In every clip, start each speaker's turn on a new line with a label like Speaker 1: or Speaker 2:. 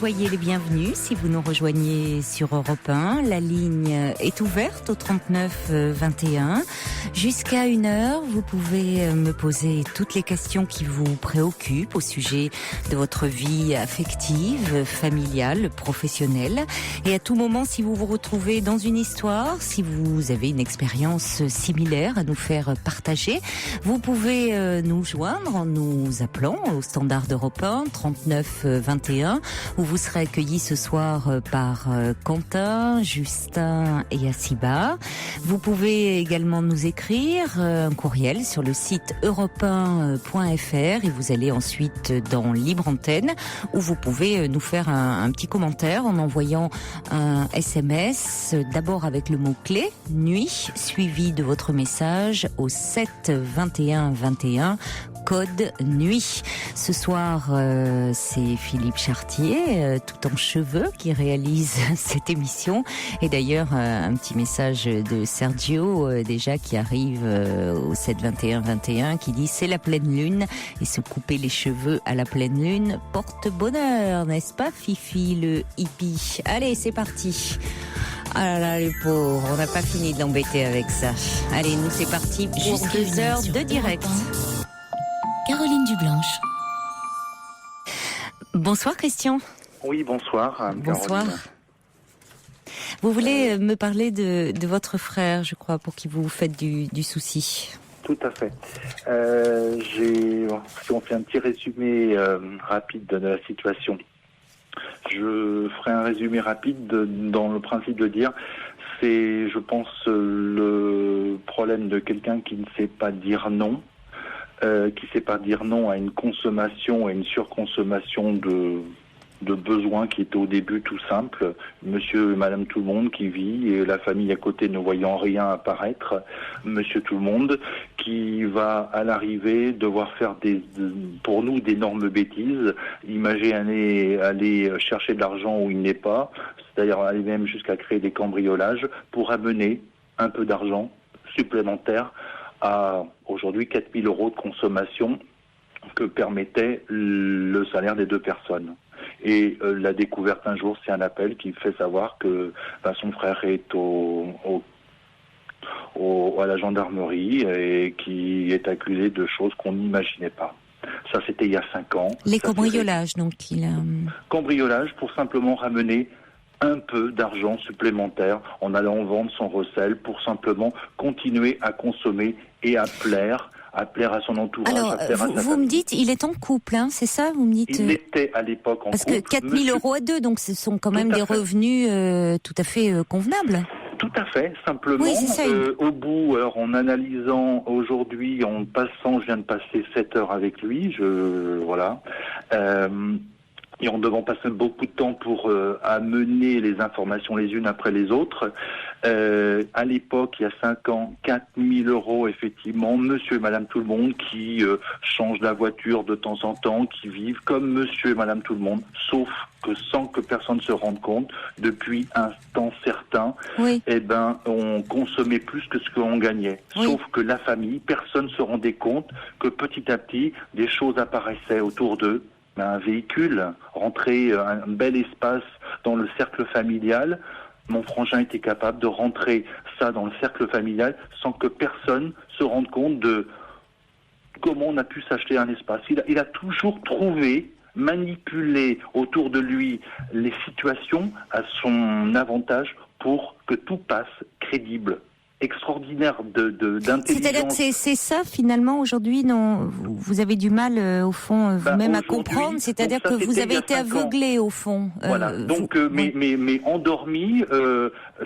Speaker 1: soyez les bienvenus si vous nous rejoignez sur Europe 1. La ligne est ouverte au 39 21. Jusqu'à 1h, vous pouvez me poser toutes les questions qui vous préoccupent au sujet de votre vie affective, familiale, professionnelle. Et à tout moment, si vous vous retrouvez dans une histoire, si vous avez une expérience similaire à nous faire partager, vous pouvez nous joindre en nous appelant au standard d'Europe 1, 39 21, où vous serez accueillis ce soir par Quentin, Justin et Asiba. Vous pouvez également nous écrire un courriel sur le site europe1.fr et vous allez ensuite dans Libre Antenne, où vous pouvez nous faire un petit commentaire en envoyant un SMS, d'abord avec le mot-clé « nuit », suivi de votre message au 7 21 21, code nuit. Ce soir, c'est Philippe Chartier, tout en cheveux, qui réalise cette émission. Et d'ailleurs, un petit message de Sergio, déjà, qui arrive au 7 21 21, qui dit « C'est la pleine lune, et se couper les cheveux à la pleine lune porte bonheur, n'est-ce pas, Fifi, le hippie ?» Allez, c'est parti. Ah là là, les pauvres, on n'a pas fini de l'embêter avec ça. Allez, nous, c'est parti pour 2 heures de direct. Caroline Dublanche. Bonsoir Christian.
Speaker 2: Oui, bonsoir.
Speaker 1: Bonsoir.
Speaker 2: Caroline.
Speaker 1: Vous voulez me parler de votre frère, je crois, pour qui vous faites du souci.
Speaker 2: Tout à fait. Si on fait un petit résumé rapide de la situation, je ferai un résumé rapide dans le principe de dire, c'est, je pense, le problème de quelqu'un qui ne sait pas dire non. Qui ne sait pas dire non à une consommation et une surconsommation de besoins qui étaient au début tout simples. Monsieur et madame tout le monde qui vit et la famille à côté ne voyant rien apparaître. Monsieur tout le monde qui va à l'arrivée devoir faire pour nous d'énormes bêtises. Imaginez aller chercher de l'argent où il n'est pas, c'est-à-dire aller même jusqu'à créer des cambriolages pour amener un peu d'argent supplémentaire à aujourd'hui 4 000 € de consommation que permettait le salaire des 2 personnes. Et la découverte un jour, c'est un appel qui fait savoir que son frère est à la gendarmerie et qui est accusé de choses qu'on n'imaginait pas. Ça, c'était il y a 5 ans.
Speaker 1: Les cambriolages, donc il a...
Speaker 2: Cambriolage pour simplement ramener un peu d'argent supplémentaire en allant vendre son recel pour simplement continuer à consommer et à plaire à son entourage.
Speaker 1: Alors, vous me dites, il est en couple, hein, c'est ça? Vous me dites.
Speaker 2: Il était à l'époque en couple.
Speaker 1: Parce que 4 000 € à 2, donc ce sont quand même des revenus tout à fait convenables.
Speaker 2: Tout à fait, simplement,
Speaker 1: oui, c'est ça.
Speaker 2: Au bout, alors en analysant aujourd'hui, je viens de passer 7 heures avec lui, et en devant passer beaucoup de temps pour amener les informations les unes après les autres. À l'époque, il y a 5 ans, 4 000 € effectivement, monsieur et madame tout le monde qui changent la voiture de temps en temps, qui vivent comme monsieur et madame tout le monde, sauf que sans que personne se rende compte, depuis un temps certain,
Speaker 1: oui.
Speaker 2: On consommait plus que ce qu'on gagnait. Oui. Sauf que la famille, personne se rendait compte que petit à petit, des choses apparaissaient autour d'eux. Un véhicule, rentrer un bel espace dans le cercle familial. Mon frangin était capable de rentrer ça dans le cercle familial sans que personne se rende compte de comment on a pu s'acheter un espace. Il a toujours trouvé, manipulé autour de lui les situations à son avantage pour que tout passe crédible. Extraordinaire d'intelligence.
Speaker 1: C'est-à-dire que c'est ça finalement aujourd'hui, non, vous avez du mal au fond vous-même à comprendre, c'est-à-dire que vous avez été aveuglé au fond.
Speaker 2: Voilà. Donc mais endormi,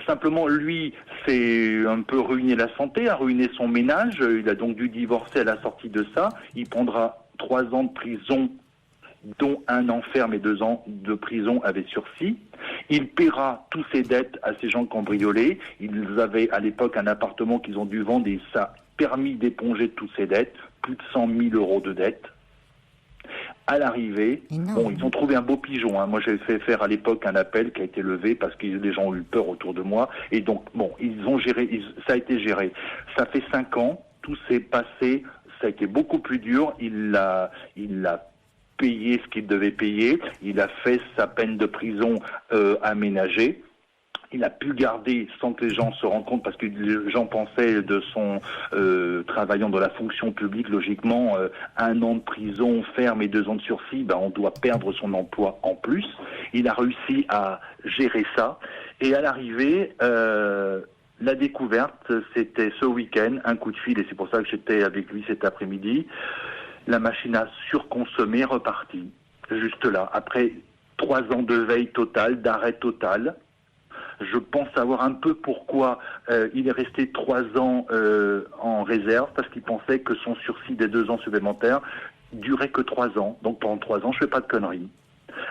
Speaker 2: simplement lui c'est un peu ruiné la santé, a ruiné son ménage, il a donc dû divorcer à la sortie de ça, il prendra 3 ans de prison, dont 1 an ferme et 2 ans de prison avec sursis. Il paiera tous ses dettes à ces gens cambriolés. Ils avaient à l'époque un appartement qu'ils ont dû vendre et ça a permis d'éponger toutes ces dettes, plus de 100 000 € de dettes. À l'arrivée, ils ont trouvé un beau pigeon. Moi, j'avais fait faire à l'époque un appel qui a été levé parce que les gens ont eu peur autour de moi. Et donc, ils ont géré, ça a été géré. Ça fait 5 ans, tout s'est passé, ça a été beaucoup plus dur. Il l'a payé ce qu'il devait payer. Il a fait sa peine de prison aménagée. Il a pu garder, sans que les gens se rendent compte, parce que les gens pensaient de son travaillant dans la fonction publique, logiquement, 1 an de prison ferme et 2 ans de sursis, on doit perdre son emploi en plus. Il a réussi à gérer ça. Et à l'arrivée, la découverte, c'était ce week-end, un coup de fil, et c'est pour ça que j'étais avec lui cet après-midi. La machine a surconsommé, reparti. Juste là, après 3 ans de veille totale, d'arrêt total. Je pense savoir un peu pourquoi il est resté 3 ans en réserve, parce qu'il pensait que son sursis des 2 ans supplémentaires durait que 3 ans. Donc pendant 3 ans, je fais pas de conneries.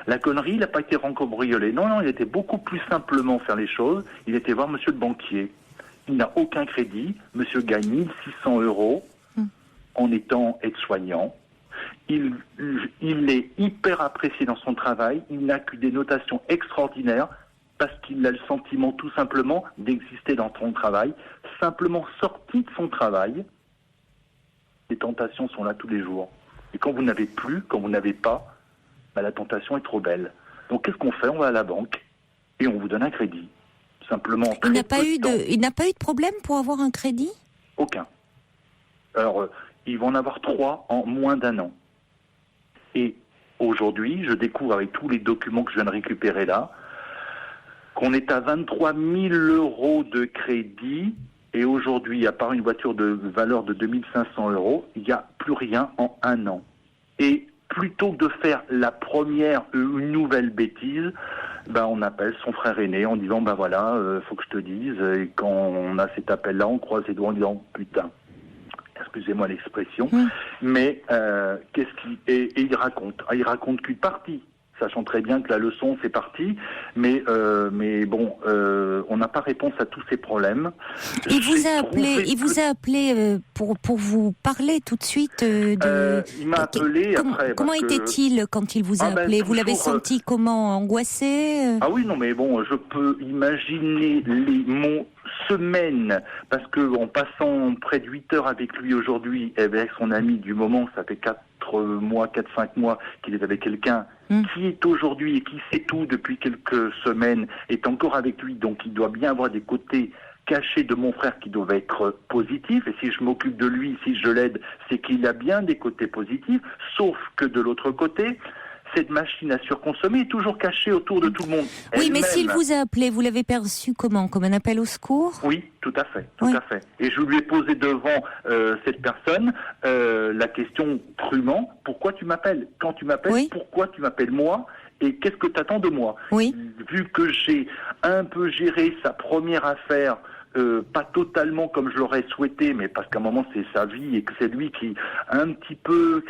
Speaker 2: La connerie, il n'a pas été cambriolé. Non, il était beaucoup plus simplement faire les choses. Il était voir monsieur le banquier. Il n'a aucun crédit. Monsieur gagne 1 600 € en étant aide-soignant. Il est hyper apprécié dans son travail. Il n'a que des notations extraordinaires, parce qu'il a le sentiment tout simplement d'exister dans son travail. Simplement sorti de son travail, les tentations sont là tous les jours. Et quand vous n'avez plus, quand vous n'avez pas, la tentation est trop belle. Donc qu'est-ce qu'on fait? On va à la banque et on vous donne un crédit. Simplement.
Speaker 1: Il n'a pas eu de problème pour avoir un crédit?
Speaker 2: Aucun. Alors, ils vont en avoir 3 en moins d'1 an. Et aujourd'hui, je découvre avec tous les documents que je viens de récupérer là, qu'on est à 23 000 € de crédit, et aujourd'hui, à part une voiture de valeur de 2 500 €, il n'y a plus rien en 1 an. Et plutôt que de faire la première, une nouvelle bêtise, on appelle son frère aîné en disant, voilà, faut que je te dise, et quand on a cet appel-là, on croise les doigts en disant, putain, excusez-moi l'expression, mais et il raconte qu'une partie, sachant très bien que la leçon fait partie, mais bon, on n'a pas réponse à tous ces problèmes.
Speaker 1: Il vous a appelé pour vous parler tout de suite de.
Speaker 2: Il m'a appelé après.
Speaker 1: Comment était-il quand il vous a appelé? Vous l'avez senti comment? Angoissé?
Speaker 2: Ah oui, non, mais bon, je peux imaginer mon semaine, parce que en passant près de 8 heures avec lui aujourd'hui, et avec son ami du moment, ça fait 4-5 mois qu'il est avec quelqu'un qui est aujourd'hui et qui sait tout depuis quelques semaines, est encore avec lui, donc il doit bien avoir des côtés cachés de mon frère qui doivent être positifs, et si je m'occupe de lui, si je l'aide, c'est qu'il a bien des côtés positifs, sauf que de l'autre côté, cette machine à surconsommer est toujours cachée autour de tout le monde.
Speaker 1: Oui, mais s'il vous a appelé, vous l'avez perçu comment? Comme un appel au secours?
Speaker 2: Oui, tout à fait. Et je lui ai posé devant cette personne la question crûment, pourquoi tu m'appelles? Quand tu m'appelles, pourquoi tu m'appelles moi? Et qu'est-ce que tu attends de moi? Vu que j'ai un peu géré sa première affaire, pas totalement comme je l'aurais souhaité, mais parce qu'à un moment c'est sa vie et que c'est lui qui a un petit peu,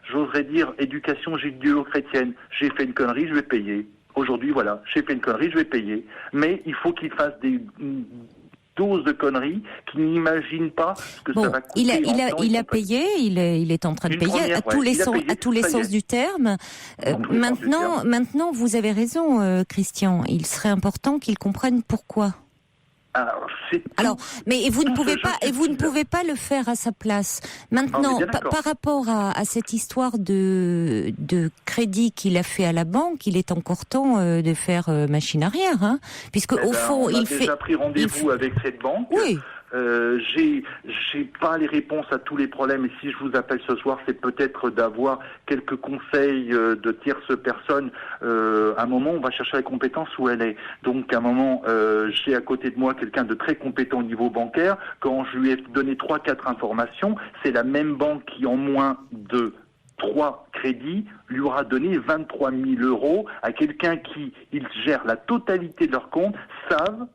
Speaker 2: j'oserais dire, éducation judéo-chrétienne. J'ai fait une connerie, je vais payer. Aujourd'hui, voilà, j'ai fait une connerie, je vais payer. Mais il faut qu'il fasse des doses de conneries qu'il n'imagine pas ce que ça va coûter.
Speaker 1: Il a payé, il est en train de payer à tous les sens du terme. Maintenant, vous avez raison, Christian. Il serait important qu'il comprenne pourquoi. Mais vous ne pouvez pas le faire à sa place. Maintenant, par rapport à cette histoire de crédit qu'il a fait à la banque, il est encore temps de faire machine arrière, hein, puisque au fond,
Speaker 2: il fait. On a déjà pris rendez-vous avec cette banque.
Speaker 1: Oui.
Speaker 2: J'ai pas les réponses à tous les problèmes, et si je vous appelle ce soir, c'est peut-être d'avoir quelques conseils de tierces personnes. À un moment, on va chercher la compétence où elle est. Donc, à un moment, j'ai à côté de moi quelqu'un de très compétent au niveau bancaire. Quand je lui ai donné 3-4 informations, c'est la même banque qui, en moins de 3 crédits, lui aura donné 23 000 € à quelqu'un qui, ils gèrent la totalité de leur compte, savent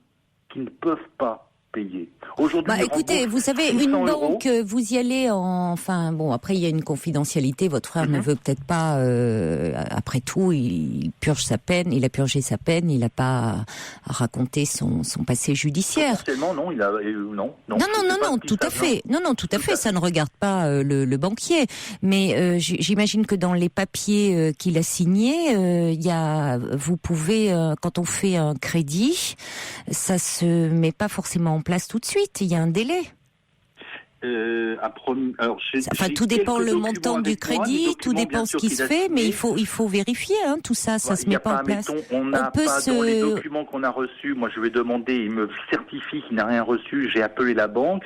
Speaker 2: qu'ils ne peuvent pas payer. Aujourd'hui,
Speaker 1: écoutez, vous savez, une banque, vous y allez après il y a une confidentialité, votre frère ne veut peut-être pas, après tout, il purge sa peine, il a purgé sa peine, il n'a pas à raconter son passé judiciaire.
Speaker 2: Potentiellement, non,
Speaker 1: Non, tout à fait. Non, tout à fait, ça ne regarde pas le banquier. Mais j'imagine que dans les papiers qu'il a signés, vous pouvez, quand on fait un crédit, ça se met pas forcément en place tout de suite, il y a un délai. tout dépend le montant du crédit, tout dépend ce qui se fait, mais il faut vérifier tout ça, ça se met pas en place.
Speaker 2: On n'a pas dans les documents qu'on a reçus, moi je vais demander, il me certifie qu'il n'a rien reçu, j'ai appelé la banque,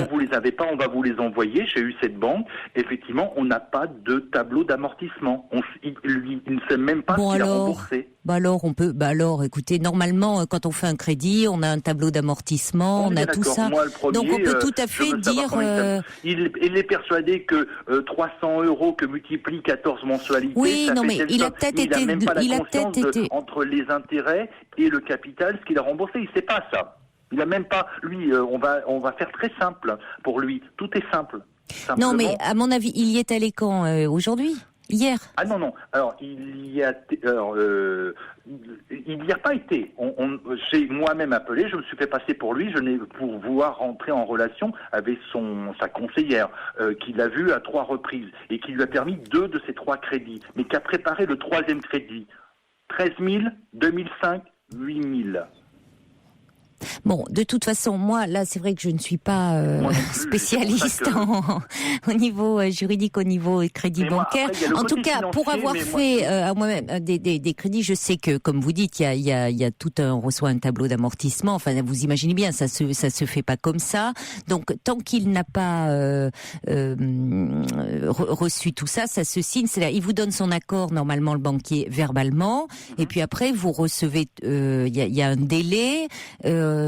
Speaker 2: vous les avez pas, on va vous les envoyer, j'ai eu cette banque, effectivement on n'a pas de tableau d'amortissement, il ne sait même pas s'il a remboursé.
Speaker 1: Écoutez, normalement, quand on fait un crédit, on a un tableau d'amortissement, on a tout ça.
Speaker 2: Moi, le premier,
Speaker 1: donc on peut tout à fait dire...
Speaker 2: Il est persuadé que 300 € que multiplie 14 mensualités,
Speaker 1: oui,
Speaker 2: ça
Speaker 1: non,
Speaker 2: fait
Speaker 1: mais il a peut-être été...
Speaker 2: même pas la conscience entre les intérêts et le capital, ce qu'il a remboursé, il ne sait pas ça. Il a même pas... Lui, on va faire très simple pour lui. Tout est simple. Simplement.
Speaker 1: Non, mais à mon avis, il y est allé quand aujourd'hui ? Hier ?
Speaker 2: Ah non. Alors, il y a pas été. J'ai moi-même appelé, je me suis fait passer pour lui, pour vouloir rentrer en relation avec sa conseillère, qui l'a vu à 3 reprises et qui lui a permis 2 de ses 3 crédits, mais qui a préparé le 3e crédit. 13 000, 2005, 8 000.
Speaker 1: Bon, de toute façon, moi, là, c'est vrai que je ne suis pas spécialiste au niveau juridique, au niveau crédit bancaire. En tout cas, pour avoir fait moi-même des crédits, je sais que, comme vous dites, il y a on reçoit un tableau d'amortissement. Enfin, vous imaginez bien, ça se fait pas comme ça. Donc, tant qu'il n'a pas reçu tout ça, ça se signe. C'est là, il vous donne son accord, normalement, le banquier, verbalement. Et puis après, vous recevez, il y a un délai.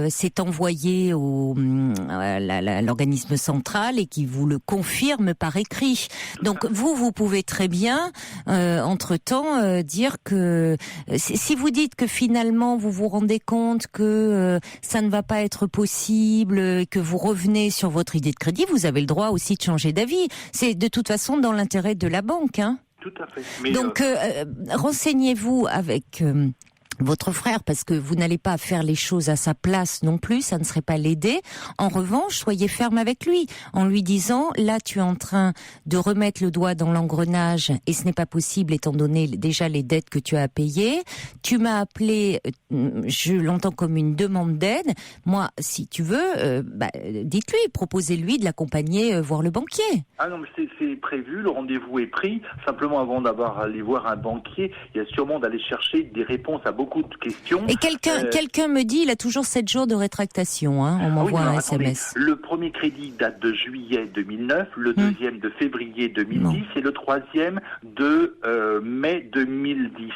Speaker 1: C'est envoyé à l'organisme central et qui vous le confirme par écrit. Donc vous pouvez très bien, entre-temps, dire que si vous dites que finalement vous vous rendez compte que ça ne va pas être possible, que vous revenez sur votre idée de crédit, vous avez le droit aussi de changer d'avis. C'est de toute façon dans l'intérêt de la banque.
Speaker 2: Tout à fait. Mais
Speaker 1: donc renseignez-vous avec... votre frère, parce que vous n'allez pas faire les choses à sa place non plus, ça ne serait pas l'aider. En revanche, soyez ferme avec lui, en lui disant, là tu es en train de remettre le doigt dans l'engrenage, et ce n'est pas possible étant donné déjà les dettes que tu as à payer. Tu m'as appelé, je l'entends comme une demande d'aide. Moi, si tu veux, dites-lui, proposez-lui de l'accompagner voir le banquier.
Speaker 2: Ah non, mais c'est prévu, le rendez-vous est pris. Simplement, avant d'avoir à aller voir un banquier, il y a sûrement d'aller chercher des réponses à beaucoup de questions.
Speaker 1: Et quelqu'un me dit, il a toujours 7 jours de rétractation, on m'envoie un SMS.
Speaker 2: Le premier crédit date de juillet 2009, le deuxième de février 2010 et le troisième de mai 2010.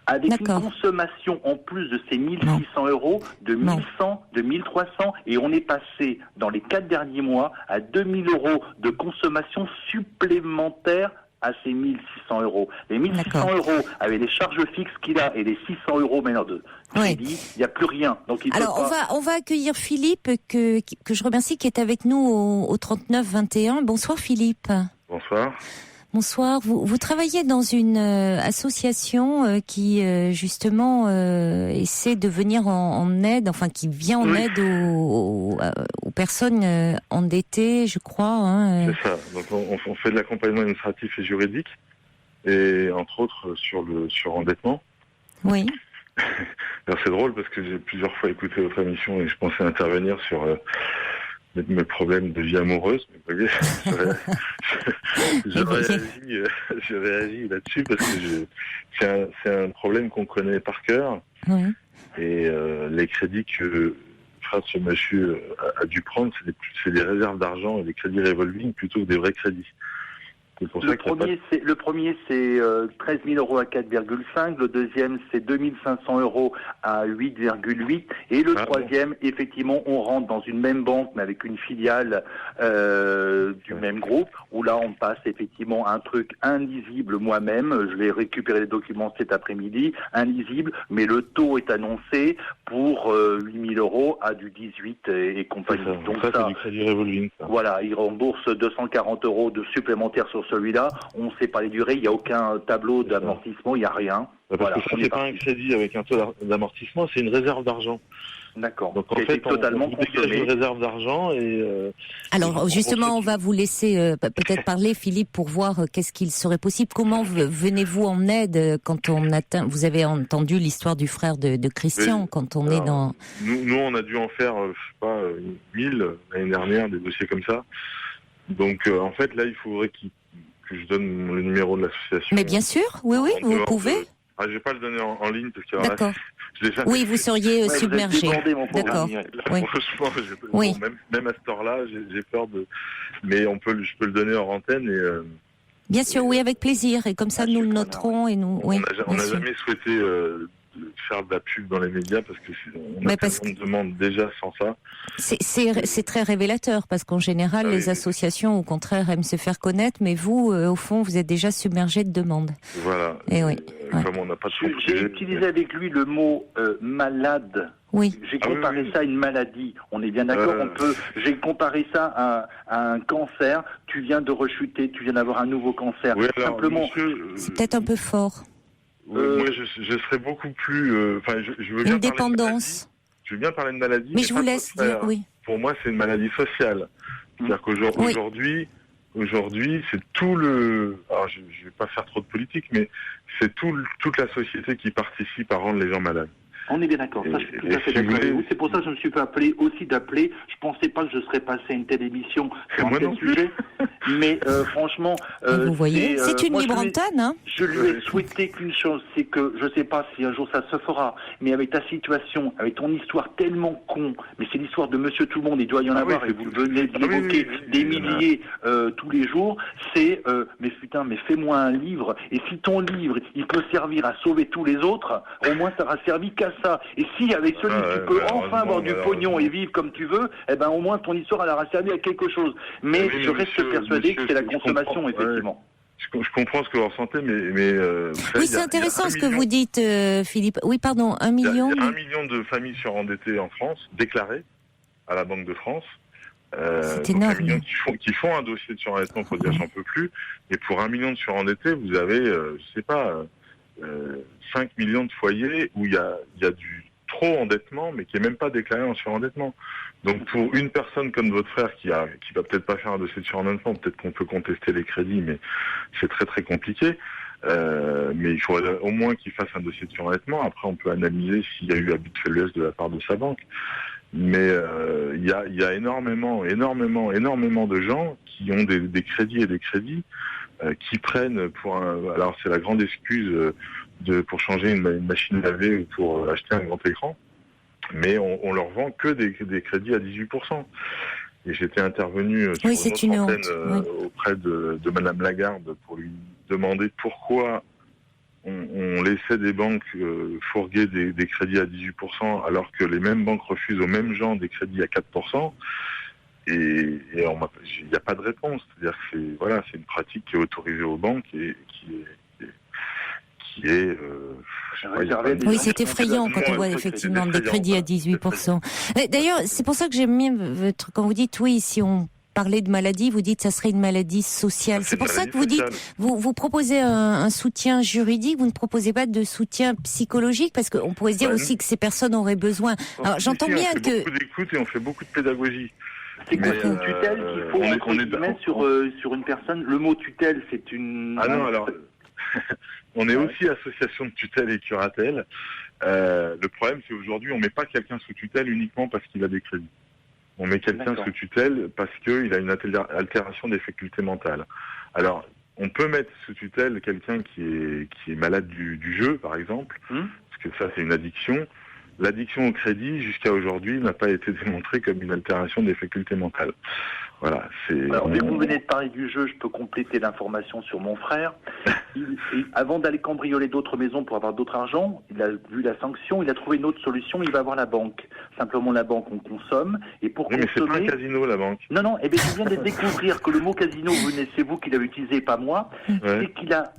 Speaker 2: Avec une consommation en plus de ces 1 600 € de 1 100, de 1 300, et on est passé dans les 4 derniers mois à 2 000 € de consommation supplémentaire à ces 1 600 €. Les 1 600 € avec les charges fixes qu'il a et les 600 € maintenant de crédit, il n'y a plus rien. Donc
Speaker 1: on va accueillir Philippe, que je remercie, qui est avec nous au 39 21. Bonsoir Philippe.
Speaker 3: Bonsoir.
Speaker 1: Bonsoir. Vous travaillez dans une association qui justement essaie de venir en aide, enfin qui vient en aide aux personnes endettées, je crois.
Speaker 3: C'est ça. Donc on fait de l'accompagnement administratif et juridique, et entre autres sur le surendettement.
Speaker 1: Oui.
Speaker 3: Alors c'est drôle parce que j'ai plusieurs fois écouté votre émission et je pensais intervenir sur mes problèmes de vie amoureuse. Mais vous voyez, je réagis là-dessus parce que c'est un problème qu'on connaît par cœur. Oui. Et les crédits que ce monsieur a dû prendre, c'est des réserves d'argent et des crédits revolving plutôt que des vrais crédits.
Speaker 2: Le premier, c'est 13 000 € à 4,5. Le deuxième, c'est 2 500 € à 8,8. Et le troisième, effectivement, on rentre dans une même banque, mais avec une filiale du même groupe, où là, on passe effectivement un truc indisible moi-même. Je vais récupérer les documents cet après-midi. Indisible, mais le taux est annoncé pour 8 000 € à du 18 et compagnie.
Speaker 3: Donc ça, c'est du crédit revolving. Ça.
Speaker 2: Voilà, il rembourse 240 € de supplémentaires sur celui-là. On ne sait pas les durées, il n'y a aucun tableau d'amortissement, il n'y a rien.
Speaker 3: Parce que ça, c'est pas un crédit avec un taux d'amortissement, c'est une réserve d'argent.
Speaker 2: D'accord.
Speaker 3: Donc en fait,
Speaker 2: totalement
Speaker 3: on dégage une réserve d'argent et...
Speaker 1: Alors justement, on va vous laisser peut-être parler, Philippe, pour voir qu'est-ce qu'il serait possible. Comment venez-vous en aide quand on atteint... Vous avez entendu l'histoire du frère de Christian, quand on est dans...
Speaker 3: Nous, on a dû en faire, 1000 l'année dernière, des dossiers comme ça. Donc, en fait, là, il faudrait que je donne le numéro de l'association.
Speaker 1: Mais bien sûr, oui, vous pouvez.
Speaker 3: Je vais pas le donner en ligne parce que
Speaker 1: d'accord.
Speaker 3: Oui,
Speaker 1: vous seriez submergé. D'accord.
Speaker 3: Oui. Franchement, même à ce temps-là, j'ai peur de. Mais je peux le donner en antenne et.
Speaker 1: Bien sûr, oui, avec plaisir. Et comme ça, nous le noterons et nous.
Speaker 3: On n'a jamais souhaité faire de la pub dans les médias parce que on demande déjà sans ça.
Speaker 1: C'est très révélateur parce qu'en général, les associations, au contraire, aiment se faire connaître, mais vous, au fond, vous êtes déjà submergé de demandes.
Speaker 3: Voilà.
Speaker 1: Et oui.
Speaker 3: Comme on n'a pas de
Speaker 2: J'ai utilisé avec lui le mot malade.
Speaker 1: Oui.
Speaker 2: J'ai comparé ça à une maladie. On est bien d'accord. J'ai comparé ça à un cancer. Tu viens de rechuter, tu viens d'avoir un nouveau cancer.
Speaker 3: Oui, alors,
Speaker 2: simplement.
Speaker 3: Monsieur,
Speaker 1: c'est peut-être un peu fort.
Speaker 3: Moi, je serais beaucoup plus. Je veux bien
Speaker 1: une dépendance.
Speaker 3: Je veux bien parler de maladie.
Speaker 1: Mais je vous laisse dire, oui.
Speaker 3: Pour moi, c'est une maladie sociale. C'est-à-dire qu'aujourd'hui, c'est tout le. Alors, je vais pas faire trop de politique, mais c'est toute la société qui participe à rendre les gens malades.
Speaker 2: On est bien d'accord, ça je suis tout à fait d'accord avec vous. C'est pour ça que je me suis fait appeler d'appeler. Je pensais pas que je serais passé à une telle émission sur un tel sujet. Mais franchement...
Speaker 1: vous voyez, c'est une libre antenne. Hein.
Speaker 2: Je lui ai souhaité qu'une chose, c'est que, je sais pas si un jour ça se fera, mais avec ta situation, avec ton histoire tellement con, mais c'est l'histoire de Monsieur Tout le Monde, il doit y en avoir, et vous venez d'évoquer des milliers tous les jours, c'est, mais putain, mais fais-moi un livre, et si ton livre, il peut servir à sauver tous les autres, au moins ça aura servi qu'à ça. Et si avec ce livre tu peux enfin avoir du pognon et vivre comme tu veux, eh ben au moins ton histoire elle aura servi à quelque chose. Mais je reste persuadé que c'est la consommation, effectivement.
Speaker 3: Je comprends ce que vous ressentez, mais
Speaker 1: oui, c'est intéressant ce que vous dites, Philippe. Oui, pardon, 1 million.
Speaker 3: Il y a 1 million de familles surendettées en France, déclarées à la Banque de France.
Speaker 1: C'est énorme.
Speaker 3: Qui font un dossier de surendettement, pour dire j'en peux plus. Et pour 1 million de surendettés, vous avez, je sais pas, 5 millions de foyers où il y a du trop endettement, mais qui est même pas déclaré en surendettement. Donc pour une personne comme votre frère qui va peut-être pas faire un dossier de surendettement, peut-être qu'on peut contester les crédits, mais c'est très très compliqué. Mais il faudrait au moins qu'il fasse un dossier de surendettement. Après, on peut analyser s'il y a eu abus de faiblesse de la part de sa banque. Mais il y a énormément de gens qui ont des crédits et des crédits qui prennent alors c'est la grande excuse pour changer une machine à laver ou pour acheter un grand écran, mais on leur vend que des crédits à 18%. Et j'étais intervenu sur une autre antenne auprès de Madame Lagarde pour lui demander pourquoi on laissait des banques fourguer des crédits à 18% alors que les mêmes banques refusent aux mêmes gens des crédits à 4%. Et il n'y a pas de réponse. C'est-à-dire que c'est une pratique qui est autorisée aux banques et qui est
Speaker 1: oui, c'est effrayant quand on voit effectivement des crédits à 18%. D'ailleurs, c'est pour ça que j'aime bien quand vous dites oui, si on parlait de maladie, vous dites que ça serait une maladie sociale. C'est pour ça que vous dites, vous proposez un soutien juridique, vous ne proposez pas de soutien psychologique, parce qu'on pourrait se dire aussi que ces personnes auraient besoin. Alors j'entends bien que...
Speaker 3: On fait beaucoup d'écoute et on fait beaucoup de pédagogie.
Speaker 2: C'est quoi une tutelle qu'il faut mettre sur une personne? Le mot tutelle, c'est une...
Speaker 3: Ah non, alors... On est aussi association de tutelle et curatelle. Le problème, c'est qu'aujourd'hui, on met pas quelqu'un sous tutelle uniquement parce qu'il a des crédits. On met quelqu'un sous tutelle parce qu'il a une altération des facultés mentales. Alors, on peut mettre sous tutelle quelqu'un qui est malade du jeu, par exemple, parce que ça, c'est une addiction. L'addiction au crédit, jusqu'à aujourd'hui, n'a pas été démontrée comme une altération des facultés mentales. Voilà,
Speaker 2: alors, dès que vous venez de parler du jeu, je peux compléter l'information sur mon frère. Avant d'aller cambrioler d'autres maisons pour avoir d'autre argent, il a vu la sanction, il a trouvé une autre solution, il va voir la banque. Simplement, la banque, on consomme. Et pour consommer...
Speaker 3: mais c'est pas un casino, la banque.
Speaker 2: Non, je viens de découvrir que le mot casino, c'est vous qui l'avez utilisé, pas moi. C'est qu'il a,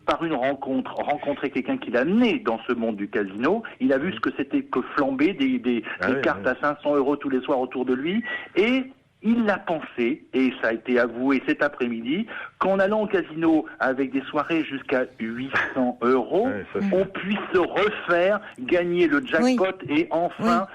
Speaker 2: par une rencontre, rencontré quelqu'un qui l'a amené dans ce monde du casino. Il a vu ce que c'était que flamber des cartes à 500 € tous les soirs autour de lui. Et... il l'a pensé, et ça a été avoué cet après-midi, qu'en allant au casino avec des soirées jusqu'à 800 €, on puisse se refaire, gagner le jackpot et enfin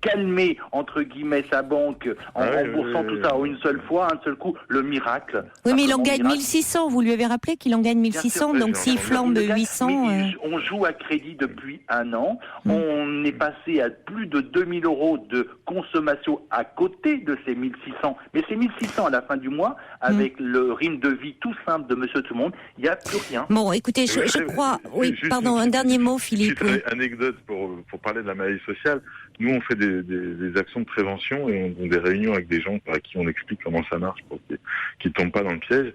Speaker 2: calmer, entre guillemets, sa banque en remboursant tout ça en une seule fois, un seul coup, le miracle.
Speaker 1: Oui, mais il en gagne 1600, vous lui avez rappelé qu'il en gagne 1600, donc s'il flambe 800...
Speaker 2: On joue à crédit depuis un an, on est passé à plus de 2000 € de consommation à côté de ces 1600, mais ces 1600 à la fin du mois, avec le rythme de vie tout simple de Monsieur Tout-le-Monde, il n'y a plus rien.
Speaker 1: Bon, écoutez, je crois... Oui, pardon, un dernier mot, Philippe.
Speaker 3: Une anecdote pour parler de la maladie sociale. Nous, on fait des actions de prévention et on a des réunions avec des gens à qui on explique comment ça marche pour qu'ils ne tombent pas dans le piège.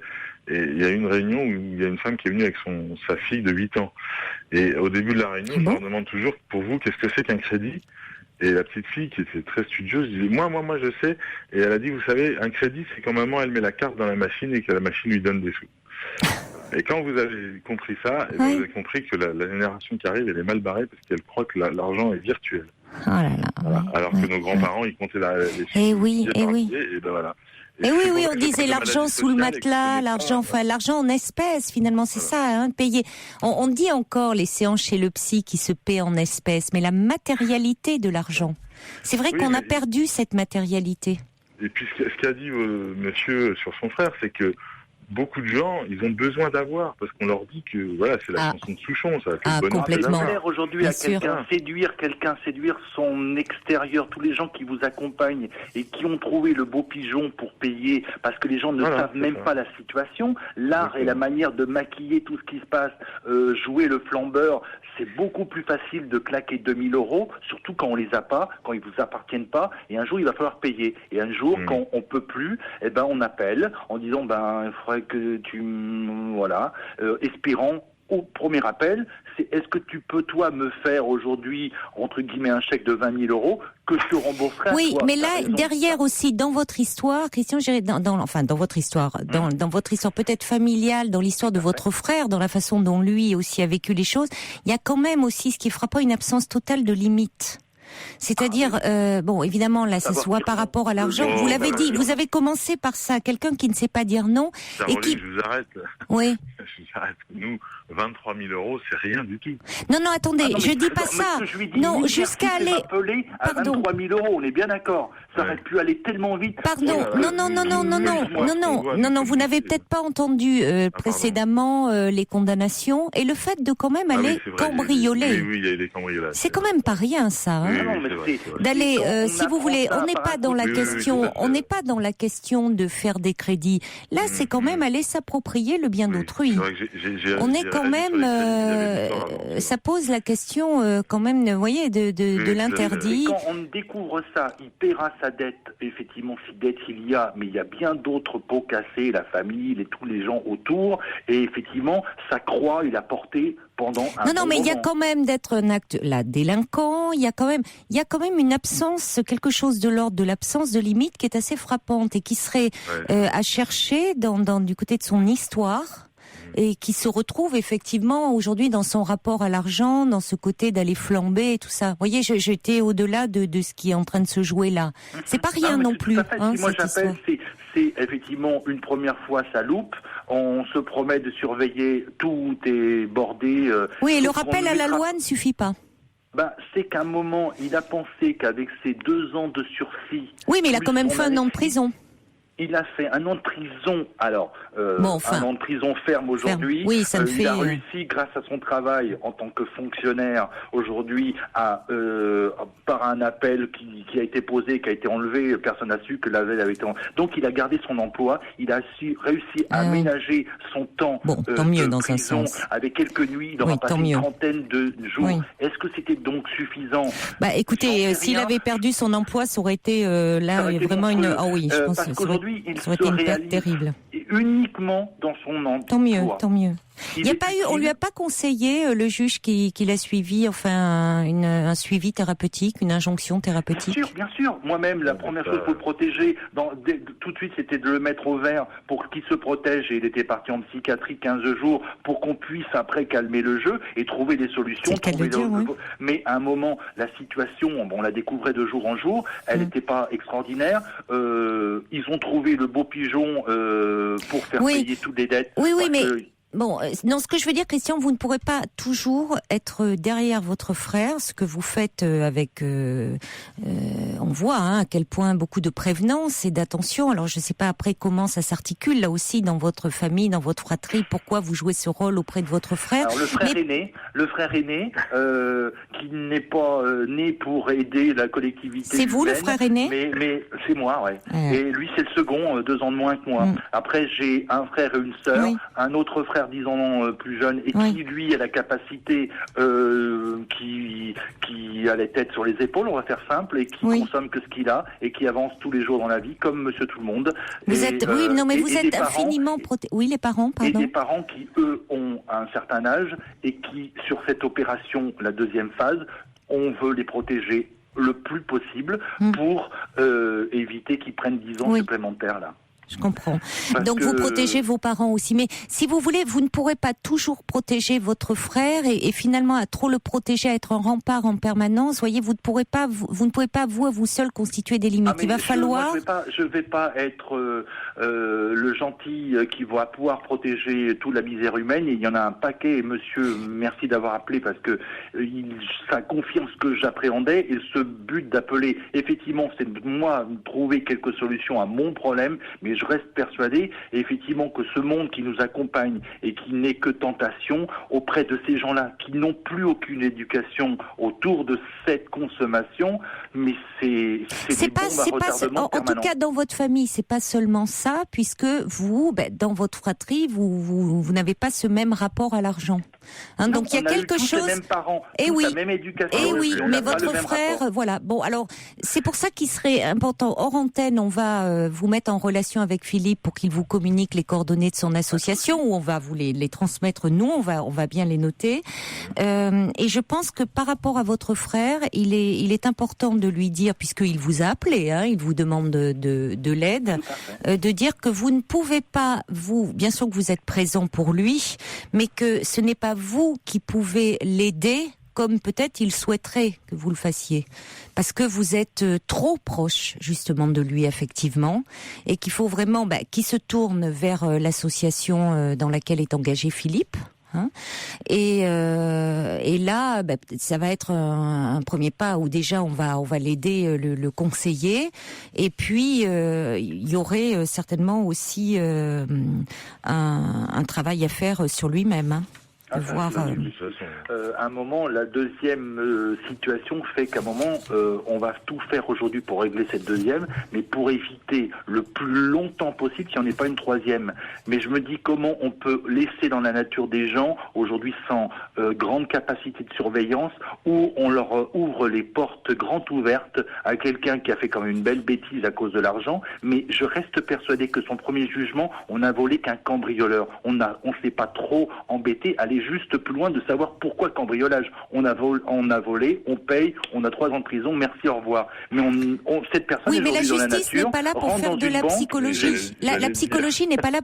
Speaker 3: Et il y a une réunion où il y a une femme qui est venue avec sa fille de 8 ans. Et au début de la réunion, je leur demande toujours, pour vous, qu'est-ce que c'est qu'un crédit ? Et la petite fille, qui était très studieuse, dit moi, je sais. Et elle a dit, vous savez, un crédit, c'est quand maman, elle met la carte dans la machine et que la machine lui donne des sous. Et quand vous avez compris ça, vous avez compris que la génération qui arrive, elle est mal barrée parce qu'elle croit que l'argent est virtuel.
Speaker 1: Oh là là.
Speaker 3: Voilà. Alors que nos grands-parents, ils comptaient les sous.
Speaker 1: Et oui.
Speaker 3: Et ben voilà.
Speaker 1: Et oui, on disait l'argent sous le matelas, l'argent en espèces, finalement, c'est ça, payer. On dit encore les séances chez le psy qui se paient en espèces, mais la matérialité de l'argent. C'est vrai qu'on a perdu cette matérialité.
Speaker 3: Et puis, ce qu'a dit monsieur sur son frère, c'est que beaucoup de gens, ils ont besoin d'avoir, parce qu'on leur dit que, voilà, c'est la chanson de Souchon, ça fait le bonheur.
Speaker 1: Complètement.
Speaker 2: C'est clair aujourd'hui à quelqu'un séduire son extérieur, tous les gens qui vous accompagnent et qui ont trouvé le beau pigeon pour payer, parce que les gens ne savent même pas la situation. L'art et la manière de maquiller tout ce qui se passe, jouer le flambeur, c'est beaucoup plus facile de claquer 2000 €, surtout quand on les a pas, quand ils vous appartiennent pas, et un jour il va falloir payer. Et un jour, quand on peut plus, on appelle en disant, il faudrait que tu, espérant au premier appel, c'est est-ce que tu peux toi me faire aujourd'hui, entre guillemets, un chèque de 20 000 € que je te rembourserai.
Speaker 1: Oui, mais là, derrière aussi, dans votre histoire, Christian, dans votre histoire, dans votre histoire peut-être familiale, dans l'histoire de votre frère, dans la façon dont lui aussi a vécu les choses, il y a quand même aussi ce qui est frappant, une absence totale de limites. C'est-à-dire, évidemment, là, ça se voit par rapport à l'argent. Vous l'avez dit, vous avez commencé par ça, quelqu'un qui ne sait pas dire non.
Speaker 3: Et qui... Je vous arrête.
Speaker 1: Oui.
Speaker 3: Je vous arrête. Nous, 23 000 €, c'est rien du tout.
Speaker 1: Non, attendez, je dis pas ça. Non, jusqu'à aller...
Speaker 2: à 23 000 €, on est bien d'accord. Ça aurait pu aller tellement vite.
Speaker 1: Pardon, non, vous n'avez peut-être pas entendu précédemment les condamnations et le fait de quand même aller cambrioler.
Speaker 3: Oui, il y a eu des cambriolages.
Speaker 1: C'est quand même pas rien, ça. D'aller, si vous voulez, on n'est pas dans la question, de faire des crédits. Là, c'est quand même aller s'approprier le bien d'autrui. On est quand même, ça pose la question quand même, vous voyez, de l'interdit.
Speaker 2: Quand on découvre ça, il paiera sa dette, effectivement, si dette il y a, mais il y a bien d'autres pots cassés, la famille, tous les gens autour, et effectivement, sa croix, il a porté pendant un
Speaker 1: Non, mais il y a quand même d'être un acte délinquant, il y a quand même une absence, quelque chose de l'ordre de l'absence de limite qui est assez frappante et qui serait à chercher du côté de son histoire. Et qui se retrouve effectivement aujourd'hui dans son rapport à l'argent, dans ce côté d'aller flamber et tout ça. Vous voyez, j'étais au-delà de ce qui est en train de se jouer là. C'est pas rien non plus.
Speaker 2: Moi j'appelle, c'est effectivement une première fois ça loupe. On se promet de surveiller, tout est bordé.
Speaker 1: Oui, et le rappel à la loi ne suffit pas.
Speaker 2: C'est qu'à un moment, il a pensé qu'avec ses 2 ans de sursis...
Speaker 1: Oui, mais il a quand même fait un an de prison.
Speaker 2: Il a fait un an de prison, un an de prison ferme aujourd'hui.
Speaker 1: Oui, ça me fait...
Speaker 2: Il a réussi, grâce à son travail en tant que fonctionnaire, aujourd'hui, par un appel qui a été posé, qui a été enlevé, personne n'a su que l'appel avait été enlevé. Donc il a gardé son emploi, il a réussi à aménager son temps
Speaker 1: tant mieux,
Speaker 2: de
Speaker 1: dans
Speaker 2: prison,
Speaker 1: un sens.
Speaker 2: Avec quelques nuits, il aura passé une trentaine de jours. Oui. Est-ce que c'était donc suffisant?
Speaker 1: Écoutez, s'il avait perdu son emploi, ça aurait été vraiment une... Ah oui, je pense que ça aurait été une perte terrible.
Speaker 2: Uniquement dans son emploi.
Speaker 1: Tant mieux. On lui a pas conseillé, le juge qui l'a suivi, un suivi thérapeutique, une injonction thérapeutique?
Speaker 2: Bien sûr. Moi-même, la première chose pour le protéger, tout de suite, c'était de le mettre au vert pour qu'il se protège. Et il était parti en psychiatrie 15 jours pour qu'on puisse après calmer le jeu et trouver des solutions. Mais à un moment, la situation, on la découvrait de jour en jour, elle n'était pas extraordinaire. Ils ont trouvé le beau pigeon pour faire payer toutes les dettes.
Speaker 1: Oui, mais... bon, non, ce que je veux dire, Christian, vous ne pourrez pas toujours être derrière votre frère, ce que vous faites avec... on voit à quel point beaucoup de prévenance et d'attention. Alors, je ne sais pas après comment ça s'articule, là aussi, dans votre famille, dans votre fratrie, pourquoi vous jouez ce rôle auprès de votre frère.
Speaker 2: Alors, le frère aîné, qui n'est pas né pour aider la collectivité.
Speaker 1: C'est vous, le frère aîné ?
Speaker 2: Mais c'est moi, ouais. Et lui, c'est le second, 2 ans de moins que moi. Après, j'ai un frère et une sœur, un autre frère 10 ans plus jeune, et qui, lui, a la capacité, qui a les têtes sur les épaules, on va faire simple, et qui consomme que ce qu'il a, et qui avance tous les jours dans la vie, comme monsieur tout le monde.
Speaker 1: Vous êtes infiniment protégé. Oui, les parents, pardon.
Speaker 2: Et des parents qui, eux, ont un certain âge, et qui, sur cette opération, la deuxième phase, on veut les protéger le plus possible pour éviter qu'ils prennent 10 ans supplémentaires, là.
Speaker 1: Je comprends. Donc vous protégez vos parents aussi. Mais si vous voulez, vous ne pourrez pas toujours protéger votre frère et finalement à trop le protéger, à être un rempart en permanence. Voyez, vous ne pouvez pas vous à vous seul constituer des limites. Il va falloir.
Speaker 2: Je vais pas être le gentil qui va pouvoir protéger toute la misère humaine. Il y en a un paquet. Et monsieur, merci d'avoir appelé parce que ça confirme ce que j'appréhendais et ce but d'appeler. Effectivement, c'est de moi trouver quelques solutions à mon problème, mais je reste persuadé, effectivement, que ce monde qui nous accompagne et qui n'est que tentation, auprès de ces gens-là qui n'ont plus aucune éducation autour de cette consommation, mais c'est pas
Speaker 1: en tout cas dans votre famille, c'est pas seulement ça, puisque vous, dans votre fratrie, vous n'avez pas ce même rapport à l'argent. Donc il y a quelque chose.
Speaker 2: Les mêmes parents, la même éducation.
Speaker 1: Mais votre frère, voilà. Bon, alors c'est pour ça qu'il serait important. Hors antenne, on va vous mettre en relation avec Philippe pour qu'il vous communique les coordonnées de son association, ou on va vous les transmettre. Nous, on va bien les noter. Et je pense que par rapport à votre frère, il est important de lui dire, puisqu'il vous a appelé, il vous demande de l'aide, de dire que vous ne pouvez pas, bien sûr que vous êtes présent pour lui, mais que ce n'est pas vous qui pouvez l'aider comme peut-être il souhaiterait que vous le fassiez. Parce que vous êtes trop proche, justement, de lui, effectivement, et qu'il faut vraiment qu'il se tourne vers l'association dans laquelle est engagé Philippe. Et là, ça va être un premier pas où déjà on va l'aider, le conseiller, et puis il y aurait certainement aussi un travail à faire sur lui-même.
Speaker 2: À un moment, la deuxième situation fait qu'à un moment, on va tout faire aujourd'hui pour régler cette deuxième, mais pour éviter le plus longtemps possible qu'il n'y en ait pas une troisième. Mais je me dis comment on peut laisser dans la nature des gens, aujourd'hui sans grande capacité de surveillance, où on leur ouvre les portes grandes ouvertes à quelqu'un qui a fait quand même une belle bêtise à cause de l'argent, mais je reste persuadé que son premier jugement, on n'a volé qu'un cambrioleur. On s'est pas trop embêté, aller juste plus loin de savoir pourquoi cambriolage. On a volé, on paye, on a 3 ans de prison, merci, au revoir. Mais cette personne
Speaker 1: mais la
Speaker 2: justice
Speaker 1: n'est pas là pour faire de la psychologie. La psychologie n'est pas là.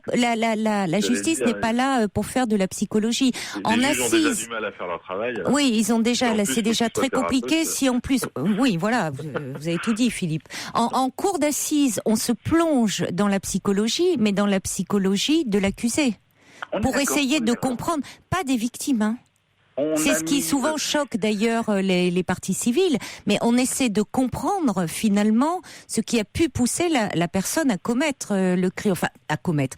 Speaker 1: La justice n'est pas là pour faire de la psychologie.
Speaker 3: En assise, ils ont déjà du mal à faire leur travail. Alors.
Speaker 1: Oui, ils ont déjà. Là, c'est déjà très compliqué. Si en plus, oui, voilà, vous avez tout dit, Philippe. En cour d'assises, on se plonge dans la psychologie, mais dans la psychologie de l'accusé. Pour essayer de comprendre, pas des victimes, C'est ce qui souvent choque d'ailleurs les parties civiles, mais on essaie de comprendre finalement ce qui a pu pousser la personne à commettre le crime, enfin à commettre.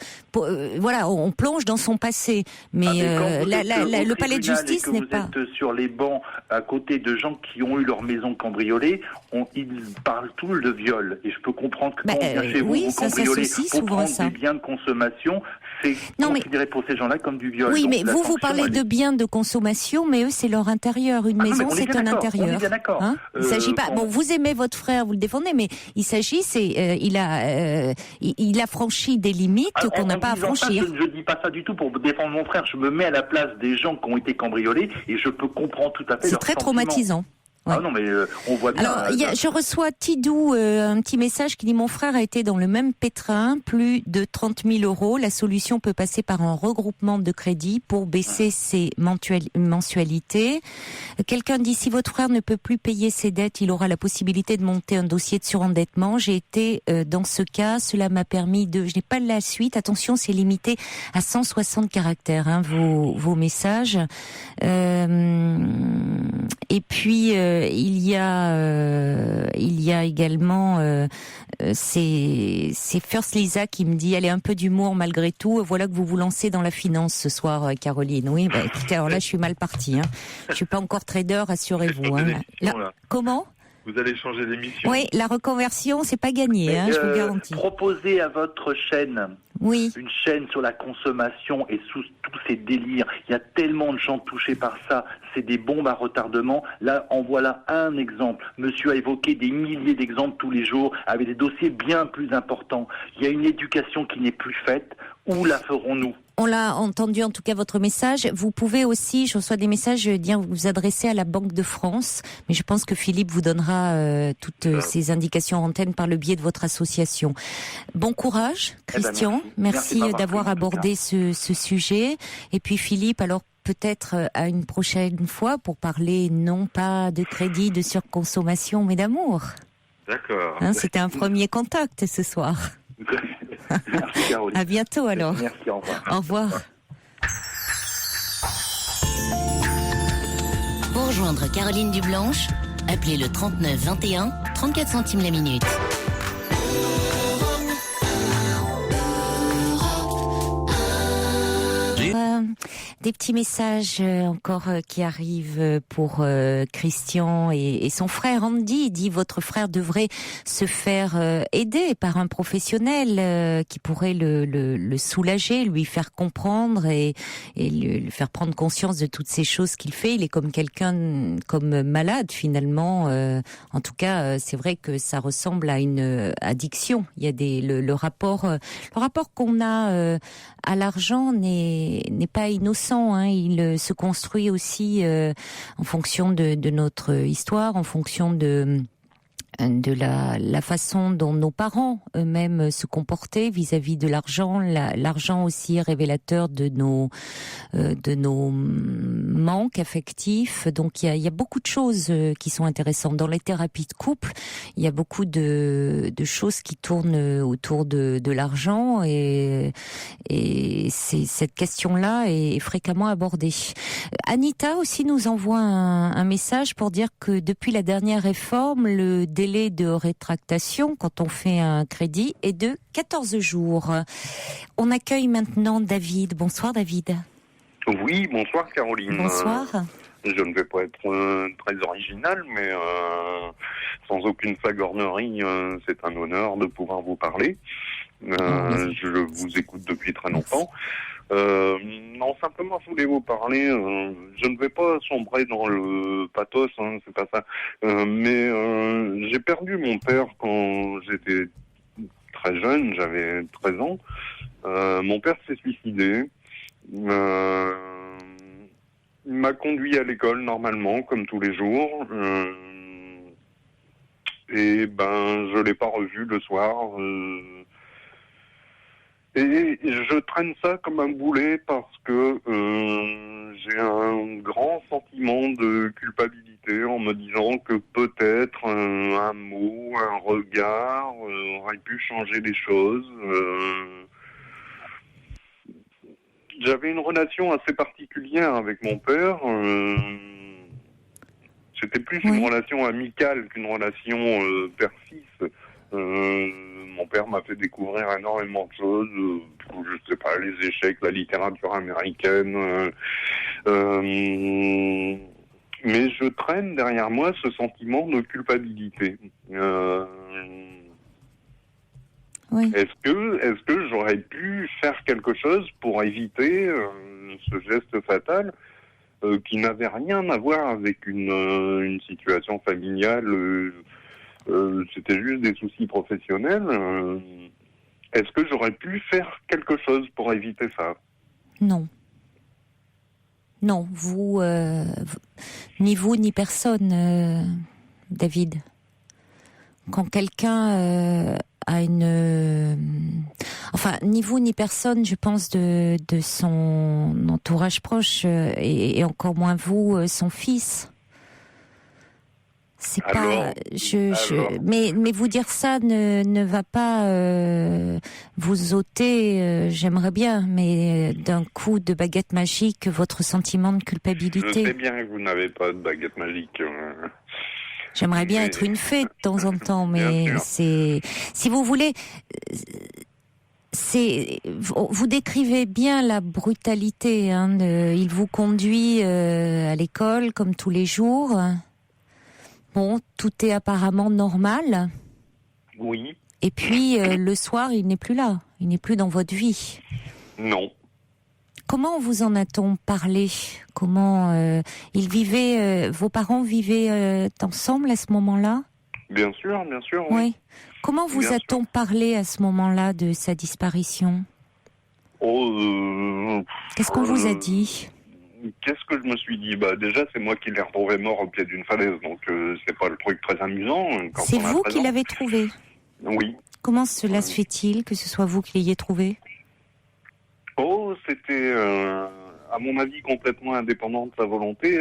Speaker 1: Voilà, on plonge dans son passé, mais le palais de justice n'est pas.
Speaker 2: Vous êtes sur les bancs à côté de gens qui ont eu leur maison cambriolée, ils parlent tous de viol, et je peux comprendre que quand on vient chez vous cambrioler pour prendre des biens de consommation, c'est considéré pour ces gens-là comme du viol.
Speaker 1: Oui, mais vous parlez de biens de consommation, mais eux, c'est leur intérieur. Une maison, c'est un intérieur.
Speaker 2: On est bien d'accord.
Speaker 1: Il s'agit pas. Bon, vous aimez votre frère, vous le défendez, mais il s'agit, il a franchi des limites qu'on n'a pas à franchir.
Speaker 2: Je dis pas ça du tout pour défendre mon frère. Je me mets à la place des gens qui ont été cambriolés et je peux comprendre tout à fait.
Speaker 1: C'est très traumatisant. Ouais.
Speaker 2: Ah non, mais on voit bien.
Speaker 1: Alors, je reçois Tidou, un petit message qui dit: mon frère a été dans le même pétrin, plus de 30 000 euros. La solution peut passer par un regroupement de crédit pour baisser ses mensualités. Quelqu'un dit: si votre frère ne peut plus payer ses dettes, il aura la possibilité de monter un dossier de surendettement. J'ai été dans ce cas, cela m'a permis de... Je n'ai pas la suite, attention, c'est limité à 160 caractères, hein, vos messages. Et puis il y a également c'est First Lisa qui me dit: allez, un peu d'humour malgré tout. Voilà que vous vous lancez dans la finance ce soir, Caroline. Oui, écoutez, alors là je suis mal partie. Hein. Je suis pas encore trader, rassurez-vous. Hein. Comment ?
Speaker 3: Vous allez changer d'émission.
Speaker 1: Oui, la reconversion, c'est pas gagné, hein, je vous garantis.
Speaker 2: Proposez à votre chaîne une chaîne sur la consommation et sous tous ces délires. Il y a tellement de gens touchés par ça. C'est des bombes à retardement. Là, en voilà un exemple. Monsieur a évoqué des milliers d'exemples tous les jours avec des dossiers bien plus importants. Il y a une éducation qui n'est plus faite. Où la ferons-nous ?
Speaker 1: On l'a entendu, en tout cas, votre message. Vous pouvez aussi, je reçois des messages, vous adresser à la Banque de France, mais je pense que Philippe vous donnera toutes ces indications en antenne par le biais de votre association. Bon courage, Christian. Merci d'avoir abordé ce sujet. Et puis Philippe, alors peut-être à une prochaine fois pour parler non pas de crédit, de surconsommation, mais d'amour.
Speaker 3: D'accord.
Speaker 1: Hein, c'était un premier contact ce soir.
Speaker 2: Merci Caroline.
Speaker 1: À bientôt alors.
Speaker 2: Merci, au revoir.
Speaker 1: Au revoir.
Speaker 4: Pour rejoindre Caroline Dublanche, appelez le 39 21, 34 centimes la minute.
Speaker 1: Des petits messages encore qui arrivent pour Christian et son frère Andy. Il dit: votre frère devrait se faire aider par un professionnel qui pourrait le soulager, lui faire comprendre et lui faire prendre conscience de toutes ces choses qu'il fait. Il est comme quelqu'un comme malade finalement. En tout cas, c'est vrai que ça ressemble à une addiction. Il y a le rapport qu'on a à l'argent n'est pas innocent. Hein. Il se construit aussi en fonction de notre histoire, en fonction de la façon dont nos parents eux-mêmes se comportaient vis-à-vis de l'argent. L'argent aussi est révélateur de nos manques affectifs. Donc il y a beaucoup de choses qui sont intéressantes dans les thérapies de couple. Il y a beaucoup de choses qui tournent autour de l'argent et cette question-là est fréquemment abordée. Anita aussi nous envoie un message pour dire que depuis la dernière réforme, le délai de rétractation quand on fait un crédit est de 14 jours. On accueille maintenant David. Bonsoir David.
Speaker 5: Oui, bonsoir Caroline.
Speaker 1: Bonsoir.
Speaker 5: Je ne vais pas être très original, mais sans aucune flagornerie, c'est un honneur de pouvoir vous parler. Je vous écoute depuis très longtemps. Non, simplement, je voulais vous parler. Je ne vais pas sombrer dans le pathos, hein, c'est pas ça. Mais j'ai perdu mon père quand j'étais très jeune, j'avais 13 ans. Mon père s'est suicidé. Il m'a conduit à l'école normalement, comme tous les jours. Et je l'ai pas revu le soir. Et je traîne ça comme un boulet parce que j'ai un grand sentiment de culpabilité en me disant que peut-être un mot, un regard aurait pu changer les choses. J'avais une relation assez particulière avec mon père. C'était plus une relation amicale qu'une relation père-fils. Mon père m'a fait découvrir énormément de choses, je sais pas, les échecs, la littérature américaine. Mais je traîne derrière moi ce sentiment de culpabilité. Est-ce que j'aurais pu faire quelque chose pour éviter ce geste fatal qui n'avait rien à voir avec une situation familiale? C'était juste des soucis professionnels. Est-ce que j'aurais pu faire quelque chose pour éviter ça ?
Speaker 1: Non. Non, ni vous ni personne, David. Quand quelqu'un a ni vous ni personne, je pense, de son entourage proche, et encore moins vous, son fils. C'est pas, mais vous dire ça ne va pas vous ôter. J'aimerais bien, mais d'un coup de baguette magique, votre sentiment de culpabilité.
Speaker 5: Je sais bien que vous n'avez pas de baguette magique.
Speaker 1: J'aimerais bien être une fée de temps en temps, mais c'est, si vous voulez, vous décrivez bien la brutalité. Il vous conduit à l'école comme tous les jours. Bon, tout est apparemment normal.
Speaker 5: Oui.
Speaker 1: Et puis, le soir, il n'est plus là. Il n'est plus dans votre vie.
Speaker 5: Non.
Speaker 1: Comment vous en a-t-on parlé ? Comment vos parents vivaient ensemble à ce moment-là ?
Speaker 5: Bien sûr, oui.
Speaker 1: Oui. Comment vous a-t-on parlé à ce moment-là de sa disparition ? Qu'est-ce qu'on vous a dit ?
Speaker 5: Qu'est-ce que je me suis dit ? Déjà, c'est moi qui l'ai retrouvé mort au pied d'une falaise, donc c'est pas le truc très amusant.
Speaker 1: C'est vous qui l'avez trouvé ?
Speaker 5: Oui.
Speaker 1: Comment cela se fait-il que ce soit vous qui l'ayez trouvé ?
Speaker 5: C'était, à mon avis, complètement indépendant de sa volonté.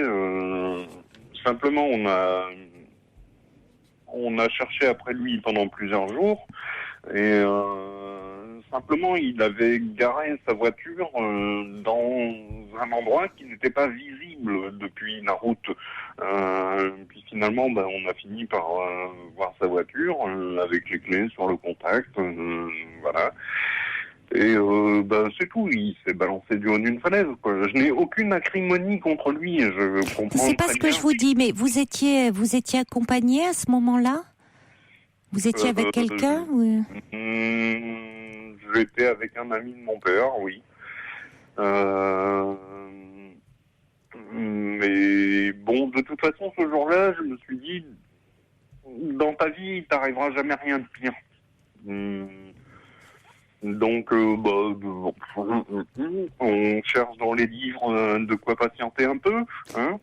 Speaker 5: Simplement, on a cherché après lui pendant plusieurs jours, et simplement, il avait garé sa voiture dans un endroit qui n'était pas visible depuis la route. Puis finalement, on a fini par voir sa voiture avec les clés sur le contact. Voilà. Et c'est tout, il s'est balancé du haut d'une falaise, quoi. Je n'ai aucune acrimonie contre lui, je comprends.
Speaker 1: C'est pas ce que je vous dis, mais vous étiez accompagné à ce moment-là ? Vous étiez avec quelqu'un ou...
Speaker 5: J'étais avec un ami de mon père, oui. Mais bon, de toute façon, ce jour-là, je me suis dit, dans ta vie, il t'arrivera jamais rien de pire. Donc, on cherche dans les livres de quoi patienter un peu, hein.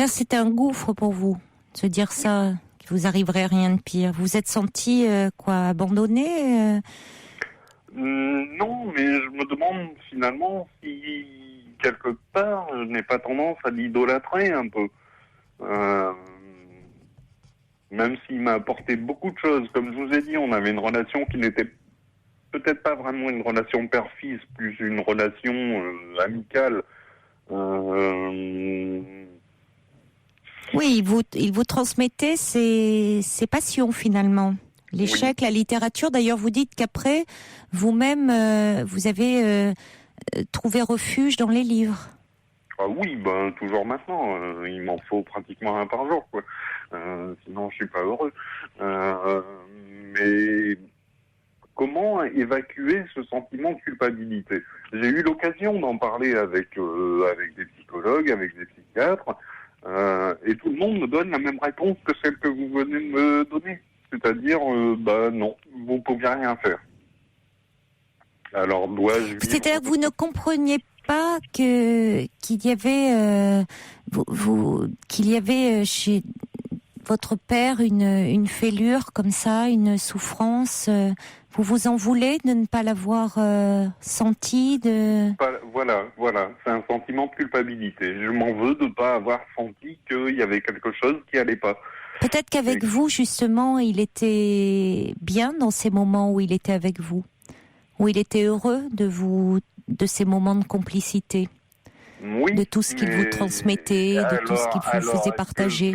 Speaker 1: C'était un gouffre pour vous, de se dire ça, qu'il vous arriverait rien de pire. Vous vous êtes senti abandonné
Speaker 5: Non, mais je me demande finalement si quelque part je n'ai pas tendance à l'idolâtrer un peu. Même s'il m'a apporté beaucoup de choses, comme je vous ai dit, on avait une relation qui n'était peut-être pas vraiment une relation père-fils, plus une relation amicale.
Speaker 1: Oui, il vous transmettait ses passions finalement. L'échec, oui. La littérature. D'ailleurs, vous dites qu'après, vous-même, vous avez trouvé refuge dans les livres.
Speaker 5: Ah oui, toujours maintenant. Il m'en faut pratiquement un par jour, quoi. Sinon, je suis pas heureux. Mais comment évacuer ce sentiment de culpabilité ? J'ai eu l'occasion d'en parler avec des psychologues, avec des psychiatres, et tout le monde me donne la même réponse que celle que vous venez de me donner. C'est-à-dire, non, vous ne pouviez rien faire. Alors, dois-je vivre...
Speaker 1: C'est-à-dire que vous ne compreniez pas qu'il y avait chez votre père une fêlure comme ça, une souffrance. Vous vous en voulez de ne pas l'avoir senti
Speaker 5: Voilà, c'est un sentiment de culpabilité. Je m'en veux de ne pas avoir senti qu'il y avait quelque chose qui allait pas.
Speaker 1: Peut-être qu'avec vous, justement, il était bien dans ces moments où il était avec vous, où il était heureux de ces moments de complicité,
Speaker 5: oui,
Speaker 1: de tout ce qu'il vous transmettait, de tout ce qu'il vous faisait partager.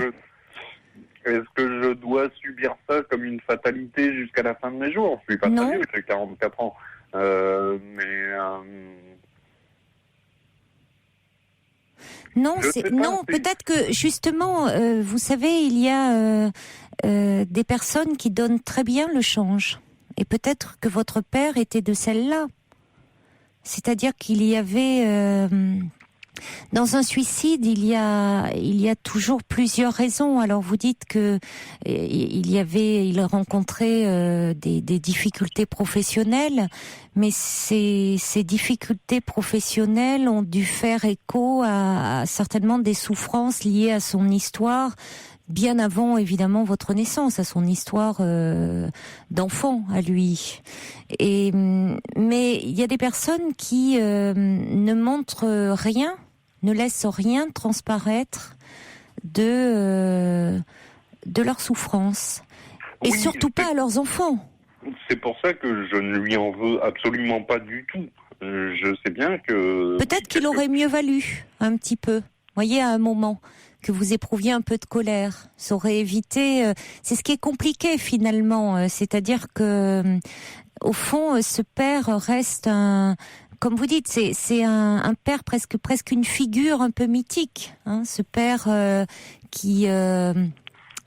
Speaker 5: Est-ce que je dois subir ça comme une fatalité jusqu'à la fin de mes jours ? Je suis pas très vieux, j'ai 44 ans.
Speaker 1: Non, peut-être que justement, vous savez, il y a des personnes qui donnent très bien le change. Et peut-être que votre père était de celle-là. C'est-à-dire qu'il y avait Dans un suicide, il y a toujours plusieurs raisons. Alors vous dites que il rencontrait des difficultés professionnelles, mais ces difficultés professionnelles ont dû faire écho à certainement des souffrances liées à son histoire, bien avant évidemment votre naissance, à son histoire d'enfant à lui. Mais il y a des personnes qui ne montrent rien, ne laissent rien transparaître de leur souffrance, et
Speaker 5: Oui,
Speaker 1: surtout pas à leurs enfants.
Speaker 5: C'est pour ça que je ne lui en veux absolument pas du tout. Je sais bien que...
Speaker 1: Peut-être qu'il aurait mieux valu un petit peu, voyez, à un moment, que vous éprouviez un peu de colère. Ça aurait évité... c'est ce qui est compliqué finalement, c'est-à-dire que au fond, ce père reste un... Comme vous dites, c'est un père presque une figure un peu mythique, hein, ce père qui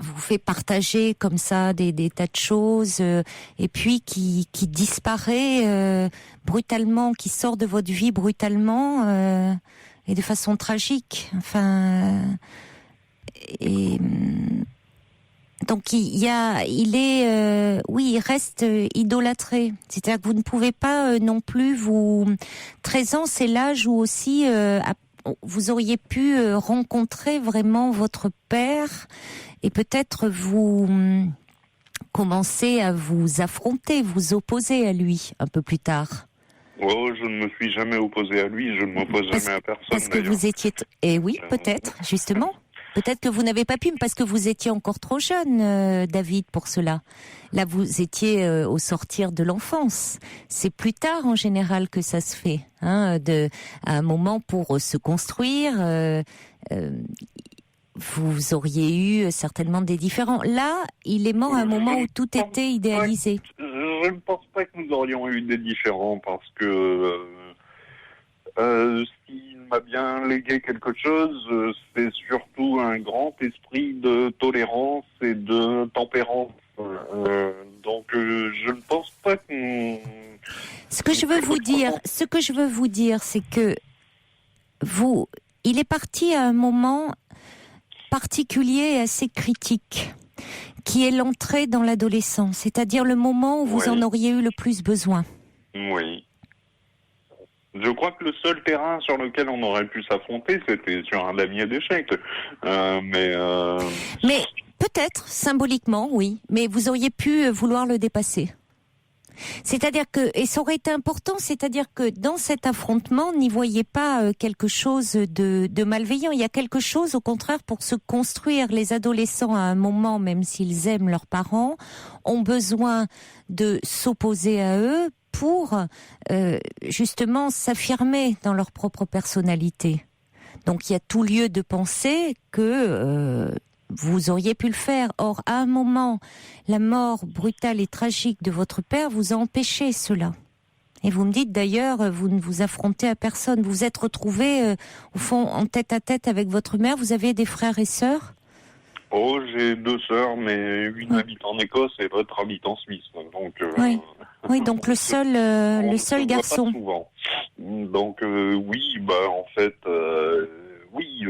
Speaker 1: vous fait partager comme ça des tas de choses, et puis qui disparaît brutalement, qui sort de votre vie brutalement et de façon tragique. Enfin, donc il reste idolâtré. C'est-à-dire que vous ne pouvez pas non plus 13 ans, c'est l'âge où aussi vous auriez pu rencontrer vraiment votre père et peut-être vous commencer à vous affronter, vous opposer à lui un peu plus tard.
Speaker 5: Oh, je ne me suis jamais opposé à lui, je ne m'oppose jamais à personne.
Speaker 1: Parce que vous étiez... Eh oui, peut-être, justement. Peut-être que vous n'avez pas pu, parce que vous étiez encore trop jeune, David, pour cela. Là, vous étiez au sortir de l'enfance. C'est plus tard, en général, que ça se fait. À un moment pour se construire, vous auriez eu certainement des différends. Là, il est mort à un moment où tout était idéalisé.
Speaker 5: Je ne pense pas que nous aurions eu des différends, parce que s'il m'a bien légué quelque chose, c'est surtout un grand esprit de tolérance et de tempérance. Donc je ne pense pas que...
Speaker 1: Ce que je veux vous dire, c'est que il est parti à un moment particulier et assez critique, qui est l'entrée dans l'adolescence, c'est-à-dire le moment où vous en auriez eu le plus besoin.
Speaker 5: Oui. Je crois que le seul terrain sur lequel on aurait pu s'affronter, c'était sur un damier d'échecs. Mais
Speaker 1: peut-être, symboliquement, oui. Mais vous auriez pu vouloir le dépasser. C'est-à-dire que, et ça aurait été important, c'est-à-dire que dans cet affrontement, n'y voyez pas quelque chose de malveillant. Il y a quelque chose, au contraire, pour se construire. Les adolescents, à un moment, même s'ils aiment leurs parents, ont besoin de s'opposer à eux pour justement s'affirmer dans leur propre personnalité. Donc il y a tout lieu de penser que vous auriez pu le faire. Or, à un moment, la mort brutale et tragique de votre père vous a empêché cela. Et vous me dites d'ailleurs, vous ne vous affrontez à personne. Vous vous êtes retrouvé au fond en tête à tête avec votre mère. Vous avez des frères et sœurs ?
Speaker 5: Oh, j'ai 2 sœurs, mais une habite en Écosse et l'autre habite en Suisse. Donc,
Speaker 1: oui, donc le seul garçon.
Speaker 5: Pas souvent. Donc oui, en fait, oui,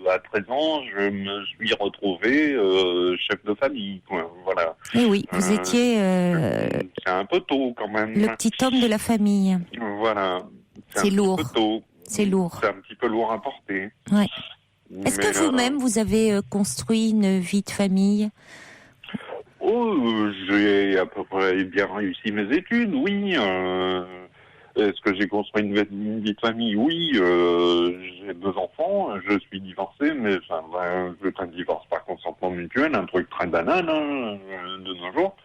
Speaker 5: à 13 ans, je me suis retrouvé chef de famille, quoi. Voilà.
Speaker 1: Et oui, vous étiez
Speaker 5: c'est un peu tôt quand même.
Speaker 1: Le petit homme de la famille.
Speaker 5: Voilà.
Speaker 1: C'est lourd.
Speaker 5: Peu tôt.
Speaker 1: C'est lourd.
Speaker 5: C'est un petit peu lourd à porter.
Speaker 1: Ouais. Est-ce que vous-même, vous avez construit une vie de famille ?
Speaker 5: Oh, j'ai à peu près bien réussi mes études, oui. Est-ce que j'ai construit une vie de famille ? Oui. J'ai 2 enfants, je suis divorcé, mais c'est un divorce par consentement mutuel, un truc très banal de nos jours.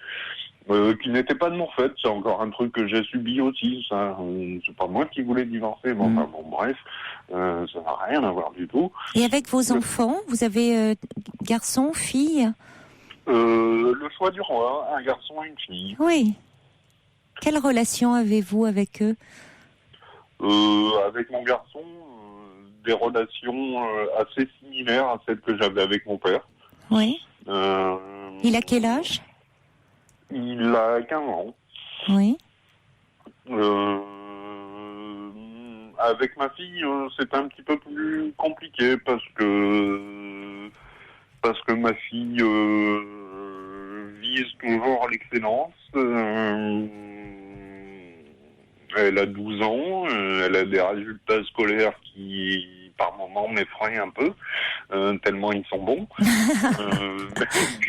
Speaker 5: Qui n'était pas de mon fait, c'est encore un truc que j'ai subi aussi, ça. C'est pas moi qui voulais divorcer, bref, ça n'a rien à voir du tout.
Speaker 1: Et avec vos enfants, vous avez garçon, fille ?
Speaker 5: Le choix du roi, un garçon et une fille.
Speaker 1: Oui. Quelle relation avez-vous avec eux ?
Speaker 5: Avec mon garçon, des relations assez similaires à celles que j'avais avec mon père.
Speaker 1: Oui. Il a quel âge ?
Speaker 5: Il a 15 ans.
Speaker 1: Oui.
Speaker 5: avec ma fille, c'est un petit peu plus compliqué parce que ma fille vise toujours l'excellence. Elle a 12 ans, elle a des résultats scolaires qui, par moments, m'effraient un peu, tellement ils sont bons.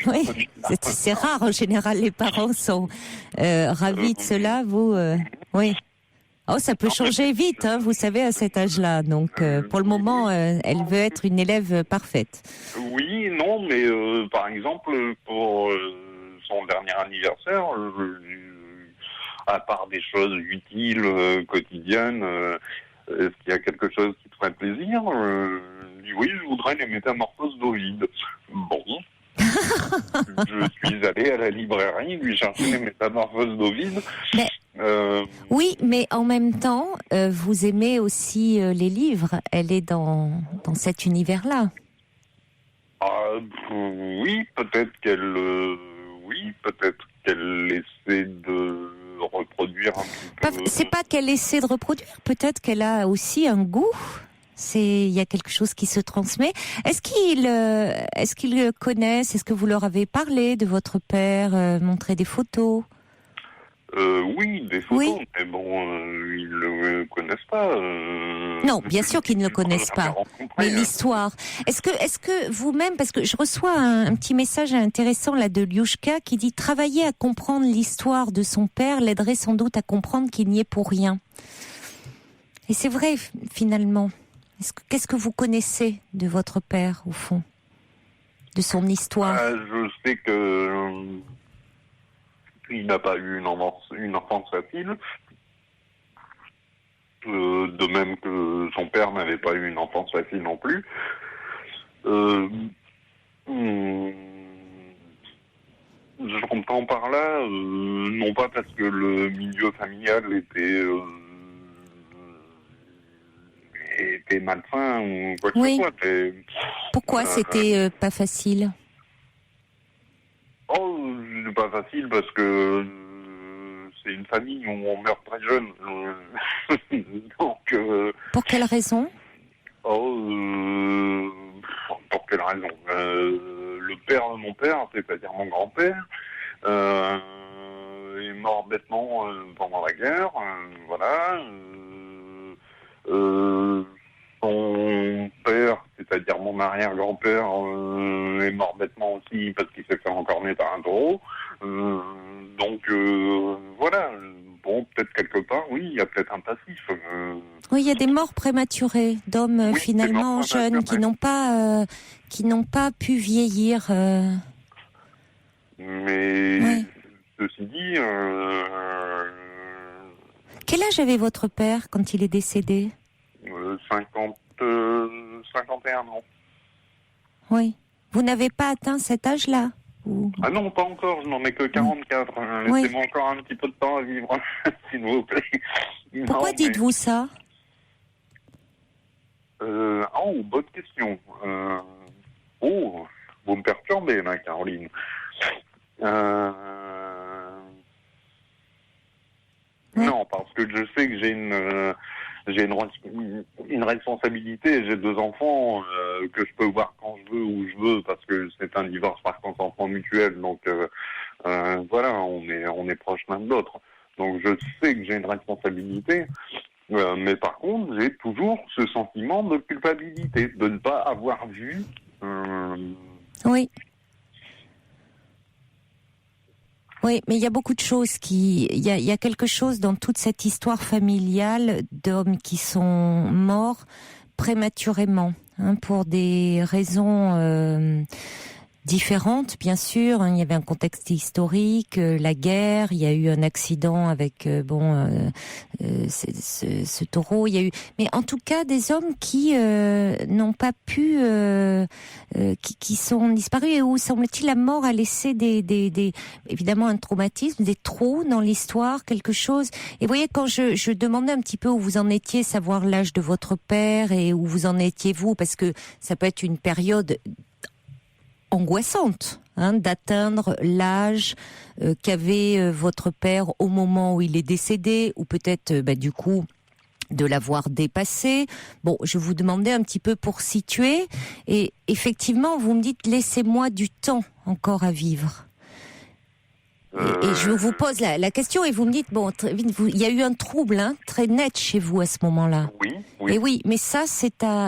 Speaker 1: Oui, c'est rare. En général, les parents sont ravis de cela. Vous, oui. Oh, ça peut changer vite, hein, vous savez, à cet âge-là. Donc, pour le moment, elle veut être une élève parfaite.
Speaker 5: Oui, non, mais par exemple, pour son dernier anniversaire, à part des choses utiles, quotidiennes, est-ce qu'il y a quelque chose qui te ferait plaisir Oui, je voudrais les métamorphoses d'Ovide. Bon. Je suis allé à la librairie lui chercher les métamorphoses d'Ovide.
Speaker 1: Mais... Oui, mais en même temps, vous aimez aussi les livres. Elle est dans cet univers-là.
Speaker 5: Oui, peut-être qu'elle essaie de reproduire un petit peu.
Speaker 1: C'est pas qu'elle essaie de reproduire. Peut-être qu'elle a aussi un goût. Il y a quelque chose qui se transmet. Est-ce qu'ils le connaissent? Est-ce que vous leur avez parlé de votre père, montré des photos?
Speaker 5: Oui, des photos,
Speaker 1: oui.
Speaker 5: Mais bon, ils le connaissent pas.
Speaker 1: Non, bien sûr qu'ils ne le connaissent pas. Mais l'histoire. Est-ce que vous-même, parce que je reçois un petit message intéressant là de Liushka qui dit travailler à comprendre l'histoire de son père l'aiderait sans doute à comprendre qu'il n'y est pour rien. Et c'est vrai finalement. Qu'est-ce que vous connaissez de votre père au fond, de son histoire?
Speaker 5: Je sais que il n'a pas eu une enfance facile. De même que son père n'avait pas eu une enfance facile non plus. J'entends par là, non pas parce que le milieu familial était malsain ou quoi que ce soit. Mais,
Speaker 1: pourquoi c'était pas facile?
Speaker 5: C'est pas facile parce que c'est une famille où on meurt très jeune. Donc,
Speaker 1: pour quelle raison?
Speaker 5: Pour quelle raison? Le père de mon père, c'est-à-dire mon grand-père, est mort bêtement pendant la guerre. Voilà. Son père, c'est-à-dire mon arrière-grand-père, est mort bêtement aussi parce qu'il s'est fait encorner par un taureau. Donc voilà. Bon, peut-être quelque part, oui, il y a peut-être un passif.
Speaker 1: Oui, il y a des morts prématurées d'hommes finalement jeunes qui n'ont pas pu vieillir.
Speaker 5: Mais ceci dit,
Speaker 1: quel âge avait votre père quand il est décédé?
Speaker 5: 51 ans.
Speaker 1: Oui. Vous n'avez pas atteint cet âge-là?
Speaker 5: Ah non, pas encore, je n'en ai que 44. Laissez-moi encore un petit peu de temps à vivre, s'il vous plaît.
Speaker 1: Pourquoi dites-vous ça?
Speaker 5: Bonne question. Vous me perturbez, ma Caroline. Non, parce que je sais que j'ai une responsabilité, j'ai 2 enfants que je peux voir quand je veux, où je veux, parce que c'est un divorce par consentement mutuel, donc voilà, on est proches l'un de l'autre. Donc je sais que j'ai une responsabilité, mais par contre, j'ai toujours ce sentiment de culpabilité, de ne pas avoir vu...
Speaker 1: Oui. Oui, mais il y a beaucoup de choses il y a quelque chose dans toute cette histoire familiale d'hommes qui sont morts prématurément, pour des raisons différentes, bien sûr. Il y avait un contexte historique, la guerre, il y a eu un accident avec ce taureau. Il y a eu, mais en tout cas des hommes qui n'ont pas pu, qui sont disparus et où semble-t-il la mort a laissé évidemment un traumatisme, des trous dans l'histoire, quelque chose. Et vous voyez, quand je demandais un petit peu où vous en étiez, savoir l'âge de votre père et où vous en étiez vous, parce que ça peut être une période angoissante, d'atteindre l'âge qu'avait votre père au moment où il est décédé, ou peut-être du coup de l'avoir dépassé. Bon, je vous demandais un petit peu pour situer, et effectivement, vous me dites, laissez-moi du temps encore à vivre. Et je vous pose la question, et vous me dites, bon, il y a eu un trouble très net chez vous à ce moment-là.
Speaker 5: Oui.
Speaker 1: Et oui, mais ça,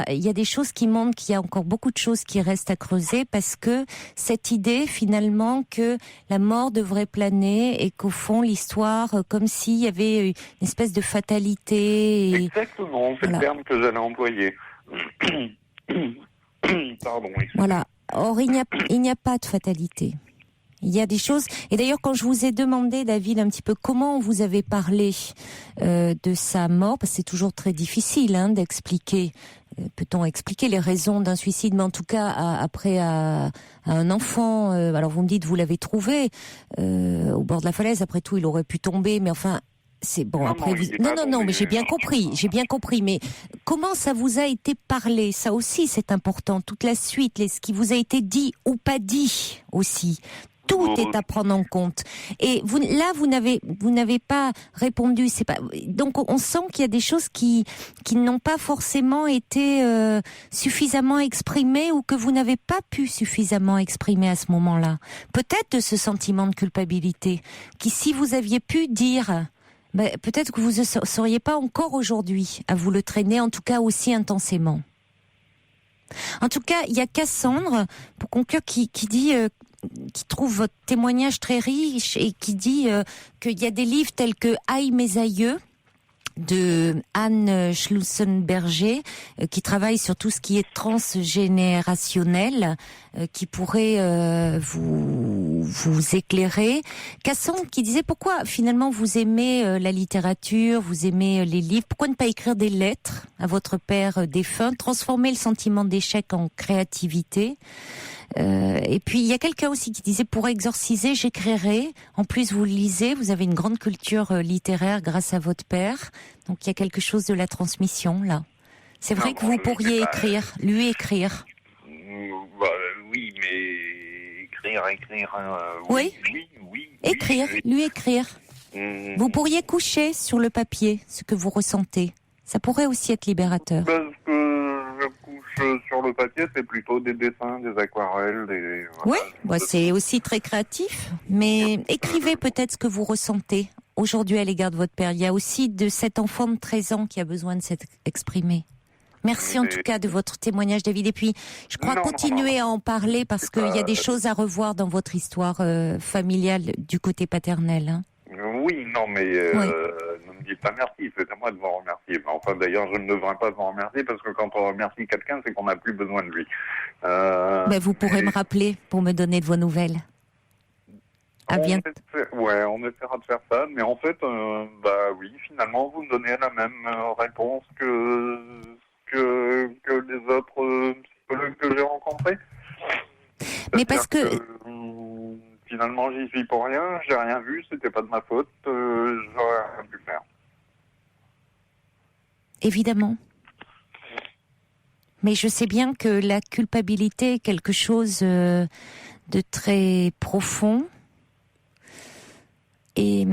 Speaker 1: il y a des choses qui montrent qu'il y a encore beaucoup de choses qui restent à creuser, parce que cette idée, finalement, que la mort devrait planer, et qu'au fond, l'histoire, comme s'il y avait une espèce de fatalité.
Speaker 5: Exactement, c'est le terme que j'allais employer. Pardon.
Speaker 1: Voilà. Or, il n'y a pas de fatalité. Il y a des choses, et d'ailleurs quand je vous ai demandé, David, un petit peu comment vous avez parlé de sa mort, parce que c'est toujours très difficile d'expliquer, peut-on expliquer les raisons d'un suicide, mais en tout cas après à un enfant, alors vous me dites vous l'avez trouvé au bord de la falaise, après tout il aurait pu tomber, mais enfin c'est bon,
Speaker 5: non,
Speaker 1: après non, mais j'ai bien compris, mais comment ça vous a été parlé, ça aussi c'est important, toute la suite, ce qui vous a été dit ou pas dit aussi. Tout est à prendre en compte. Et vous n'avez pas répondu. C'est pas. Donc on sent qu'il y a des choses qui n'ont pas forcément été suffisamment exprimées, ou que vous n'avez pas pu suffisamment exprimer à ce moment-là. Peut-être de ce sentiment de culpabilité, qui si vous aviez pu dire, peut-être que vous ne seriez pas encore aujourd'hui à vous le traîner, en tout cas aussi intensément. En tout cas, il y a Cassandre, pour conclure, qui dit, qui trouve votre témoignage très riche, et qui dit qu'il y a des livres tels que Aïe mes aïeux de Anne Schlussenberger, qui travaille sur tout ce qui est transgénérationnel, qui pourrait vous éclairer. Cassandre qui disait pourquoi finalement vous aimez la littérature, vous aimez les livres, pourquoi ne pas écrire des lettres à votre père défunt, transformer le sentiment d'échec en créativité. Et puis il y a quelqu'un aussi qui disait pour exorciser j'écrirai. En plus vous lisez, vous avez une grande culture littéraire grâce à votre père, donc il y a quelque chose de la transmission là. C'est vrai que vous pourriez lui écrire.
Speaker 5: Oui, mais écrire.
Speaker 1: Oui. Écrire, lui écrire. Vous pourriez coucher sur le papier ce que vous ressentez. Ça pourrait aussi être libérateur.
Speaker 5: Parce que je couche sur le papier, c'est plutôt des dessins, des aquarelles,
Speaker 1: Oui, c'est aussi très créatif. Mais écrivez peut-être ce que vous ressentez aujourd'hui à l'égard de votre père. Il y a aussi de cet enfant de 13 ans qui a besoin de s'être exprimé. Merci en tout cas de votre témoignage, David. Et puis, je crois continuer à en parler parce qu'il y a des choses à revoir dans votre histoire familiale du côté paternel.
Speaker 5: Oui, non, mais ne me dites pas merci, c'est à moi de vous remercier. Enfin, d'ailleurs, je ne devrais pas vous remercier parce que quand on remercie quelqu'un, c'est qu'on n'a plus besoin de lui.
Speaker 1: Vous pourrez me rappeler pour me donner de vos nouvelles. À bientôt.
Speaker 5: On essaiera de faire ça, mais en fait, oui, finalement, vous me donnez la même réponse que les autres psychologues que j'ai rencontrés.
Speaker 1: Mais parce que
Speaker 5: finalement, j'y suis pour rien, j'ai rien vu, c'était pas de ma faute, j'aurais rien pu faire.
Speaker 1: Évidemment. Mais je sais bien que la culpabilité est quelque chose de très profond. Et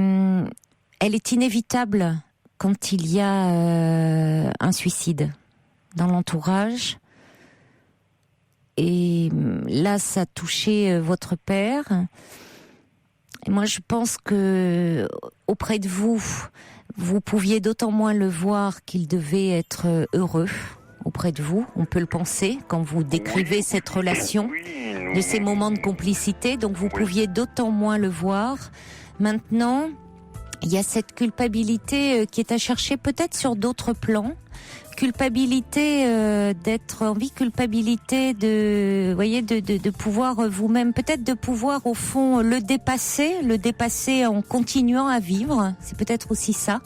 Speaker 1: elle est inévitable quand il y a un suicide dans l'entourage. Et là, ça a touché votre père. Et moi, je pense que auprès de vous, vous pouviez d'autant moins le voir qu'il devait être heureux auprès de vous. On peut le penser quand vous décrivez cette relation, de ces moments de complicité. Donc, vous pouviez d'autant moins le voir. Maintenant, il y a cette culpabilité qui est à chercher peut-être sur d'autres plans. Culpabilité d'être en vie, culpabilité de pouvoir vous-même, peut-être de pouvoir au fond le dépasser en continuant à vivre. C'est peut-être aussi ça.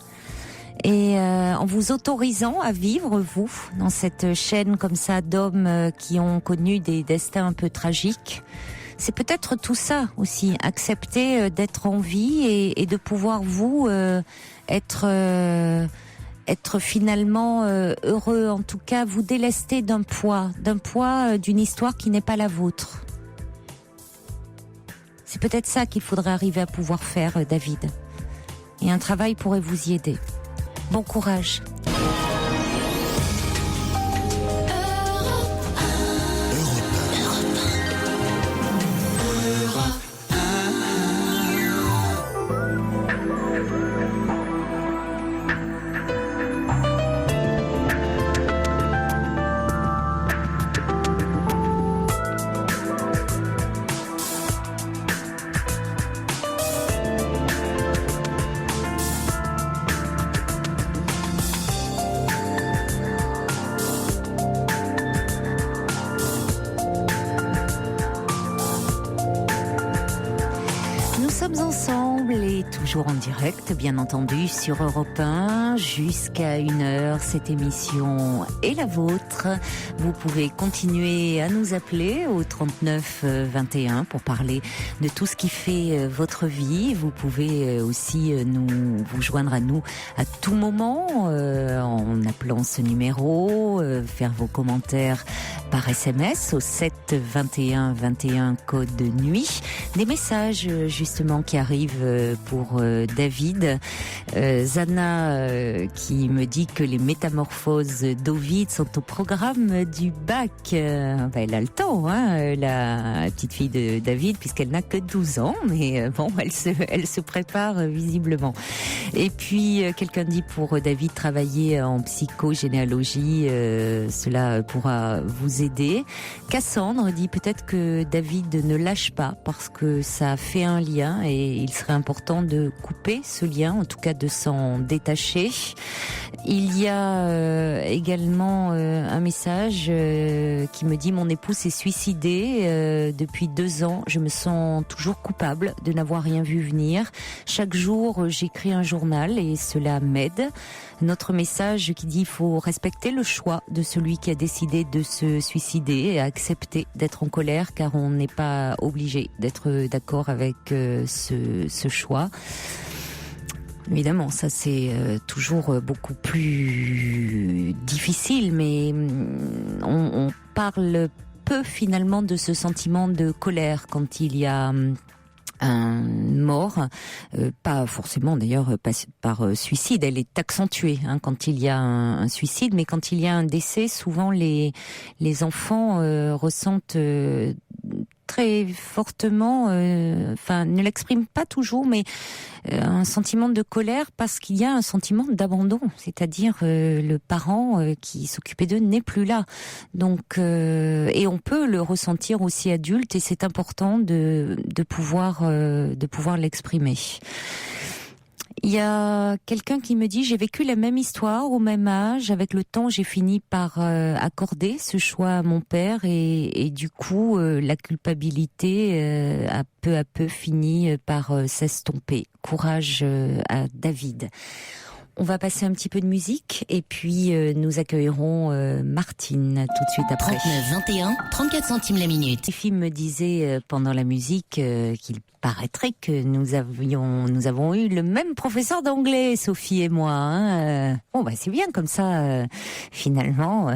Speaker 1: Et en vous autorisant à vivre, vous, dans cette chaîne comme ça d'hommes qui ont connu des destins un peu tragiques. C'est peut-être tout ça aussi, accepter d'être en vie et de pouvoir vous être finalement heureux, en tout cas vous délester d'un poids d'une histoire qui n'est pas la vôtre. C'est peut-être ça qu'il faudrait arriver à pouvoir faire, David. Et un travail pourrait vous y aider. Bon courage. écoutez toujours en direct, bien entendu, sur Europe 1, jusqu'à 1h. Cette émission est la vôtre. Vous pouvez continuer à nous appeler au 39 21 pour parler de tout ce qui fait votre vie. Vous pouvez aussi vous joindre à nous à tout moment en appelant ce numéro, faire vos commentaires par SMS au 7 21 21 code de nuit. Des messages justement qui arrivent pour David. Zana qui me dit que les métamorphoses d'Ovid sont au programme du bac. Elle a le temps, hein, la petite fille de David, puisqu'elle n'a que 12 ans, mais bon, elle se prépare visiblement. Et puis quelqu'un dit pour David, travailler en psychogénéalogie, cela pourra vous aider. Cassandre dit peut-être que David ne lâche pas parce que ça fait un lien et il serait important de couper ce lien, en tout cas de s'en détacher. Il y a également un message qui me dit: mon époux s'est suicidé depuis 2 ans. Je me sens toujours coupable de n'avoir rien vu venir. Chaque jour, j'écris un journal et cela m'aide. Notre message qui dit: il faut respecter le choix de celui qui a décidé de se suicider et accepter d'être en colère, car on n'est pas obligé d'être d'accord avec ce choix. Évidemment, ça c'est toujours beaucoup plus difficile, mais on parle peu finalement de ce sentiment de colère quand il y a un mort, pas forcément d'ailleurs par suicide, elle est accentuée quand il y a un suicide, mais quand il y a un décès, souvent les enfants ressentent très fortement, ne l'expriment pas toujours, mais un sentiment de colère parce qu'il y a un sentiment d'abandon, c'est-à-dire le parent qui s'occupait d'eux n'est plus là. Donc, et on peut le ressentir aussi adulte, et c'est important de pouvoir l'exprimer. Il y a quelqu'un qui me dit: j'ai vécu la même histoire au même âge. Avec le temps, j'ai fini par accorder ce choix à mon père et du coup, la culpabilité a peu à peu fini par s'estomper. Courage à David. On va passer un petit peu de musique et puis nous accueillerons Martine tout de suite après.
Speaker 4: 39 21, 34 centimes la minute.
Speaker 1: Les filles me disaient pendant la musique qu'il paraîtrait que nous avons eu le même professeur d'anglais, Sophie et moi. Bon, c'est bien comme ça. Finalement,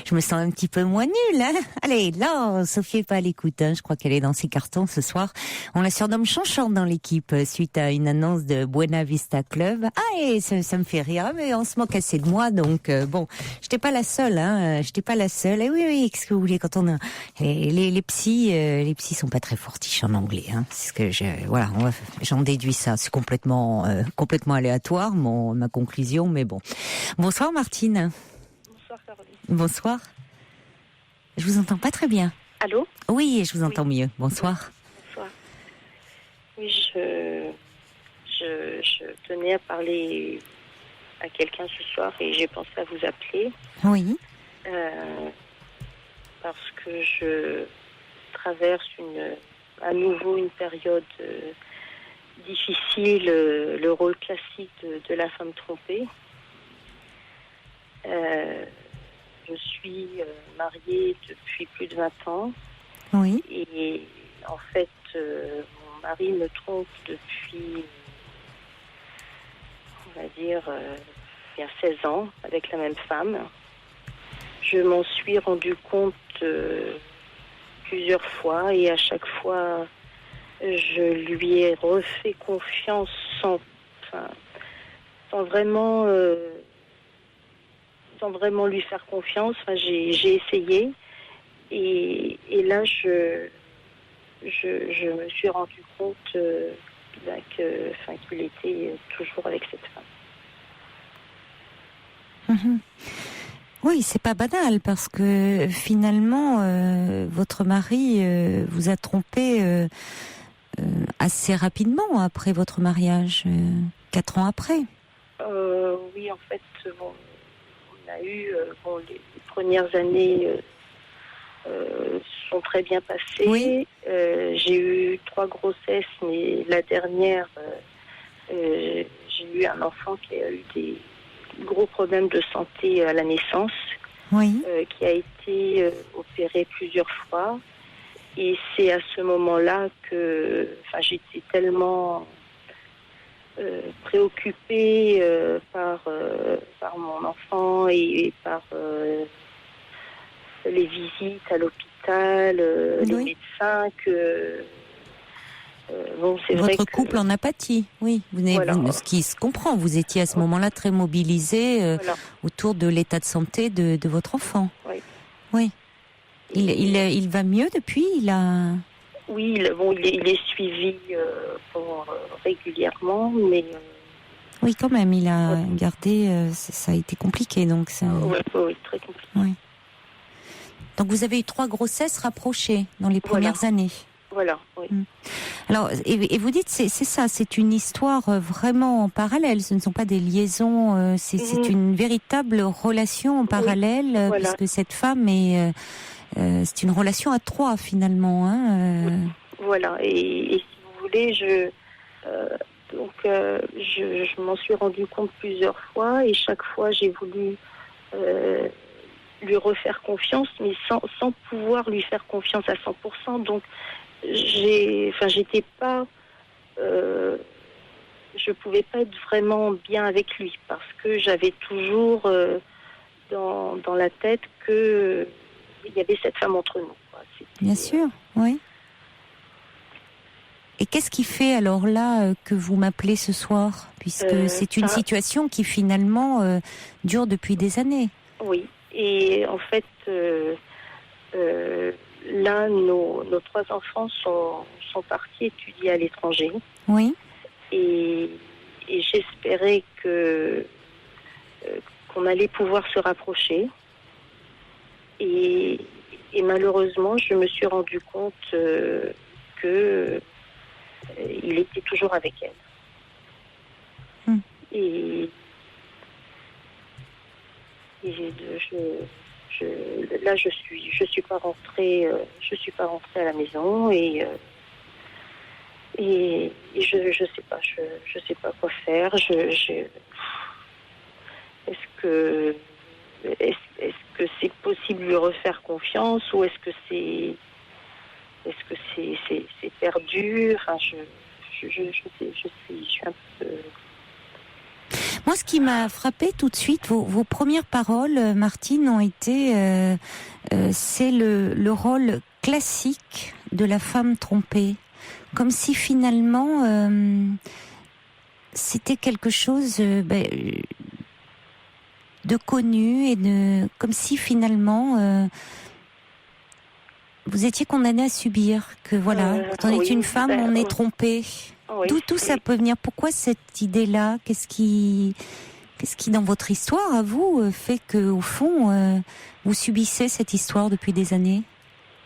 Speaker 1: je me sens un petit peu moins nulle. Allez, là, Sophie est pas à l'écoute. Je crois qu'elle est dans ses cartons ce soir. On la surnomme Chanchant dans l'équipe suite à une annonce de Buena Vista Club. Et ça me fait rire, mais on se moque assez de moi, donc bon, j'étais pas la seule. J'étais pas la seule. Et oui, qu'est-ce que vous voulez, quand on a les psys sont pas très fortiches en anglais. C'est ce que j'en déduis ça. C'est complètement aléatoire ma conclusion, mais bon. Bonsoir Martine.
Speaker 6: Bonsoir Caroline.
Speaker 1: Bonsoir. Je vous entends pas très bien.
Speaker 6: Allô?
Speaker 1: Oui, je vous entends mieux. Bonsoir.
Speaker 6: Bonsoir. Oui, je tenais à parler à quelqu'un ce soir et j'ai pensé à vous appeler.
Speaker 1: Oui.
Speaker 6: Parce que je traverse à nouveau une période difficile, le rôle classique de la femme trompée. Je suis mariée depuis plus de 20 ans.
Speaker 1: Oui.
Speaker 6: Et en fait, mon mari me trompe depuis, on va dire, il y a 16 ans avec la même femme. Je m'en suis rendu compte plusieurs fois et à chaque fois, je lui ai refait confiance sans vraiment lui faire confiance. J'ai essayé et là, je me suis rendu compte qu'il était toujours avec cette femme.
Speaker 1: Mmh. Oui, c'est pas banal parce que finalement, votre mari vous a trompé assez rapidement après votre mariage, 4 ans après.
Speaker 6: Oui, en fait, on a eu les premières années sont très bien passées.
Speaker 1: Oui.
Speaker 6: J'ai eu 3 grossesses, mais la dernière j'ai eu un enfant qui a eu des gros problèmes de santé à la naissance, qui a été opéré plusieurs fois. Et c'est à ce moment-là que j'étais tellement préoccupée par mon enfant et par les visites à l'hôpital, les médecins, que c'est vrai
Speaker 1: votre couple en a pâti, oui. Ce qui se comprend, vous étiez à ce moment-là très mobilisé autour de l'état de santé de votre enfant. Oui. Il va mieux depuis,
Speaker 6: Oui, il est suivi régulièrement, mais...
Speaker 1: Oui, quand même, il a gardé... ça a été compliqué, donc...
Speaker 6: Oui, très compliqué.
Speaker 1: Oui. Donc vous avez eu 3 grossesses rapprochées dans les premières années.
Speaker 6: Voilà, oui.
Speaker 1: Alors, et vous dites, c'est ça, c'est une histoire vraiment en parallèle, ce ne sont pas des liaisons, c'est une véritable relation en parallèle, puisque cette femme est... c'est une relation à 3 finalement.
Speaker 6: Voilà, et si vous voulez, je m'en suis rendu compte plusieurs fois, et chaque fois j'ai voulu lui refaire confiance, mais sans pouvoir lui faire confiance à 100%. Donc j'étais pas, je pouvais pas être vraiment bien avec lui, parce que j'avais toujours dans la tête que il y avait cette femme entre nous.
Speaker 1: Bien sûr, oui. Et qu'est-ce qui fait alors là que vous m'appelez ce soir, puisque c'est une situation qui finalement dure depuis des années.
Speaker 6: Oui, et en fait, là, nos 3 enfants sont partis étudier à l'étranger.
Speaker 1: Oui.
Speaker 6: Et j'espérais qu'on allait pouvoir se rapprocher. Et malheureusement, je me suis rendu compte que il était toujours avec elle. Et là, je suis pas rentrée à la maison, et je sais pas, je sais pas quoi faire. Est-ce que c'est possible de lui refaire confiance, ou est-ce que c'est perdu? Enfin, je suis un peu...
Speaker 1: Moi, ce qui m'a frappé tout de suite, vos premières paroles, Martine, ont été c'est le rôle classique de la femme trompée, comme si finalement c'était quelque chose de connu, et comme si finalement vous étiez condamnée à subir, que voilà, quand on est une femme, on est trompée. D'où tout ça peut venir? Pourquoi cette idée-là? Qu'est-ce qui dans votre histoire à vous fait que au fond vous subissez cette histoire depuis des années?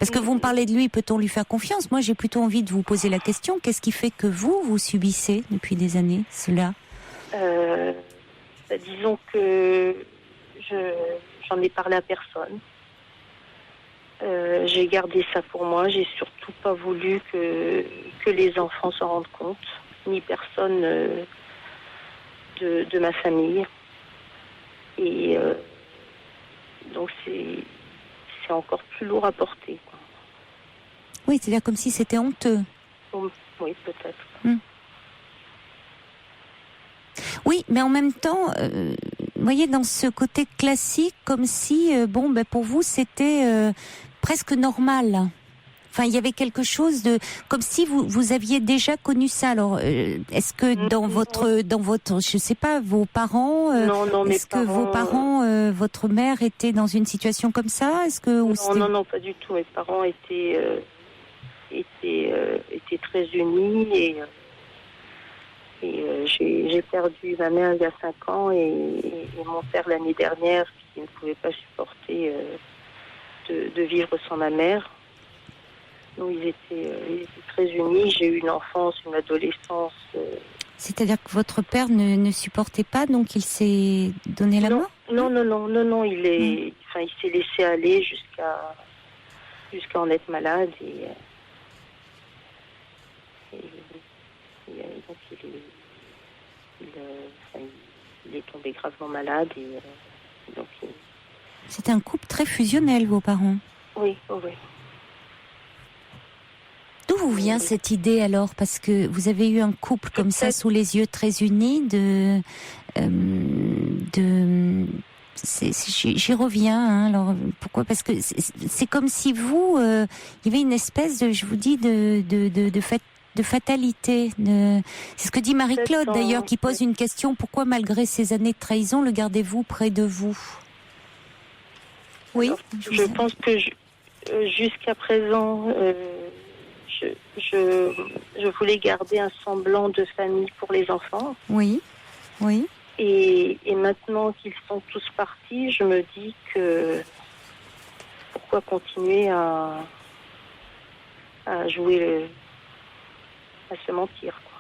Speaker 1: Parce que vous me parlez de lui, peut-on lui faire confiance? Moi, j'ai plutôt envie de vous poser la question, qu'est-ce qui fait que vous subissez depuis des années cela?
Speaker 6: Disons que j'en ai parlé à personne. J'ai gardé ça pour moi. J'ai surtout pas voulu que les enfants s'en rendent compte, ni personne de ma famille. Et donc c'est encore plus lourd à porter, quoi.
Speaker 1: Oui, c'est-à-dire comme si c'était honteux.
Speaker 6: Oui, peut-être.
Speaker 1: Oui, mais en même temps, vous voyez, dans ce côté classique, comme si, pour vous, c'était presque normal. Enfin, il y avait quelque chose de, comme si vous aviez déjà connu ça. Alors, est-ce que dans votre, je sais pas, vos parents, est-ce que vos parents, votre mère était dans une situation comme ça? Est-ce que
Speaker 6: non, pas du tout. Mes parents étaient très unis, et j'ai perdu ma mère il y a 5 ans, et mon père l'année dernière, qui ne pouvait pas supporter de vivre sans ma mère. Donc ils étaient très unis. J'ai eu une enfance, une adolescence.
Speaker 1: C'est-à-dire que votre père ne supportait pas, donc il s'est donné la mort?
Speaker 6: Non. Il s'est laissé aller jusqu'à en être malade, et donc il est tombé gravement malade et donc.
Speaker 1: C'est un couple très fusionnel, vos parents.
Speaker 6: Oui, oui.
Speaker 1: D'où vous vient cette idée alors? Parce que vous avez eu un couple comme ça sous les yeux très unis j'y reviens. Hein, alors pourquoi? Parce que c'est comme si vous, il y avait une espèce de, je vous dis, de fatalité. C'est ce que dit Marie-Claude d'ailleurs, qui pose une question: pourquoi malgré ces années de trahison, le gardez-vous près de vous? Oui.
Speaker 6: Alors, je pense que jusqu'à présent, je voulais garder un semblant de famille pour les enfants.
Speaker 1: Oui, oui.
Speaker 6: Et maintenant qu'ils sont tous partis, je me dis que pourquoi continuer à jouer, à se mentir, quoi.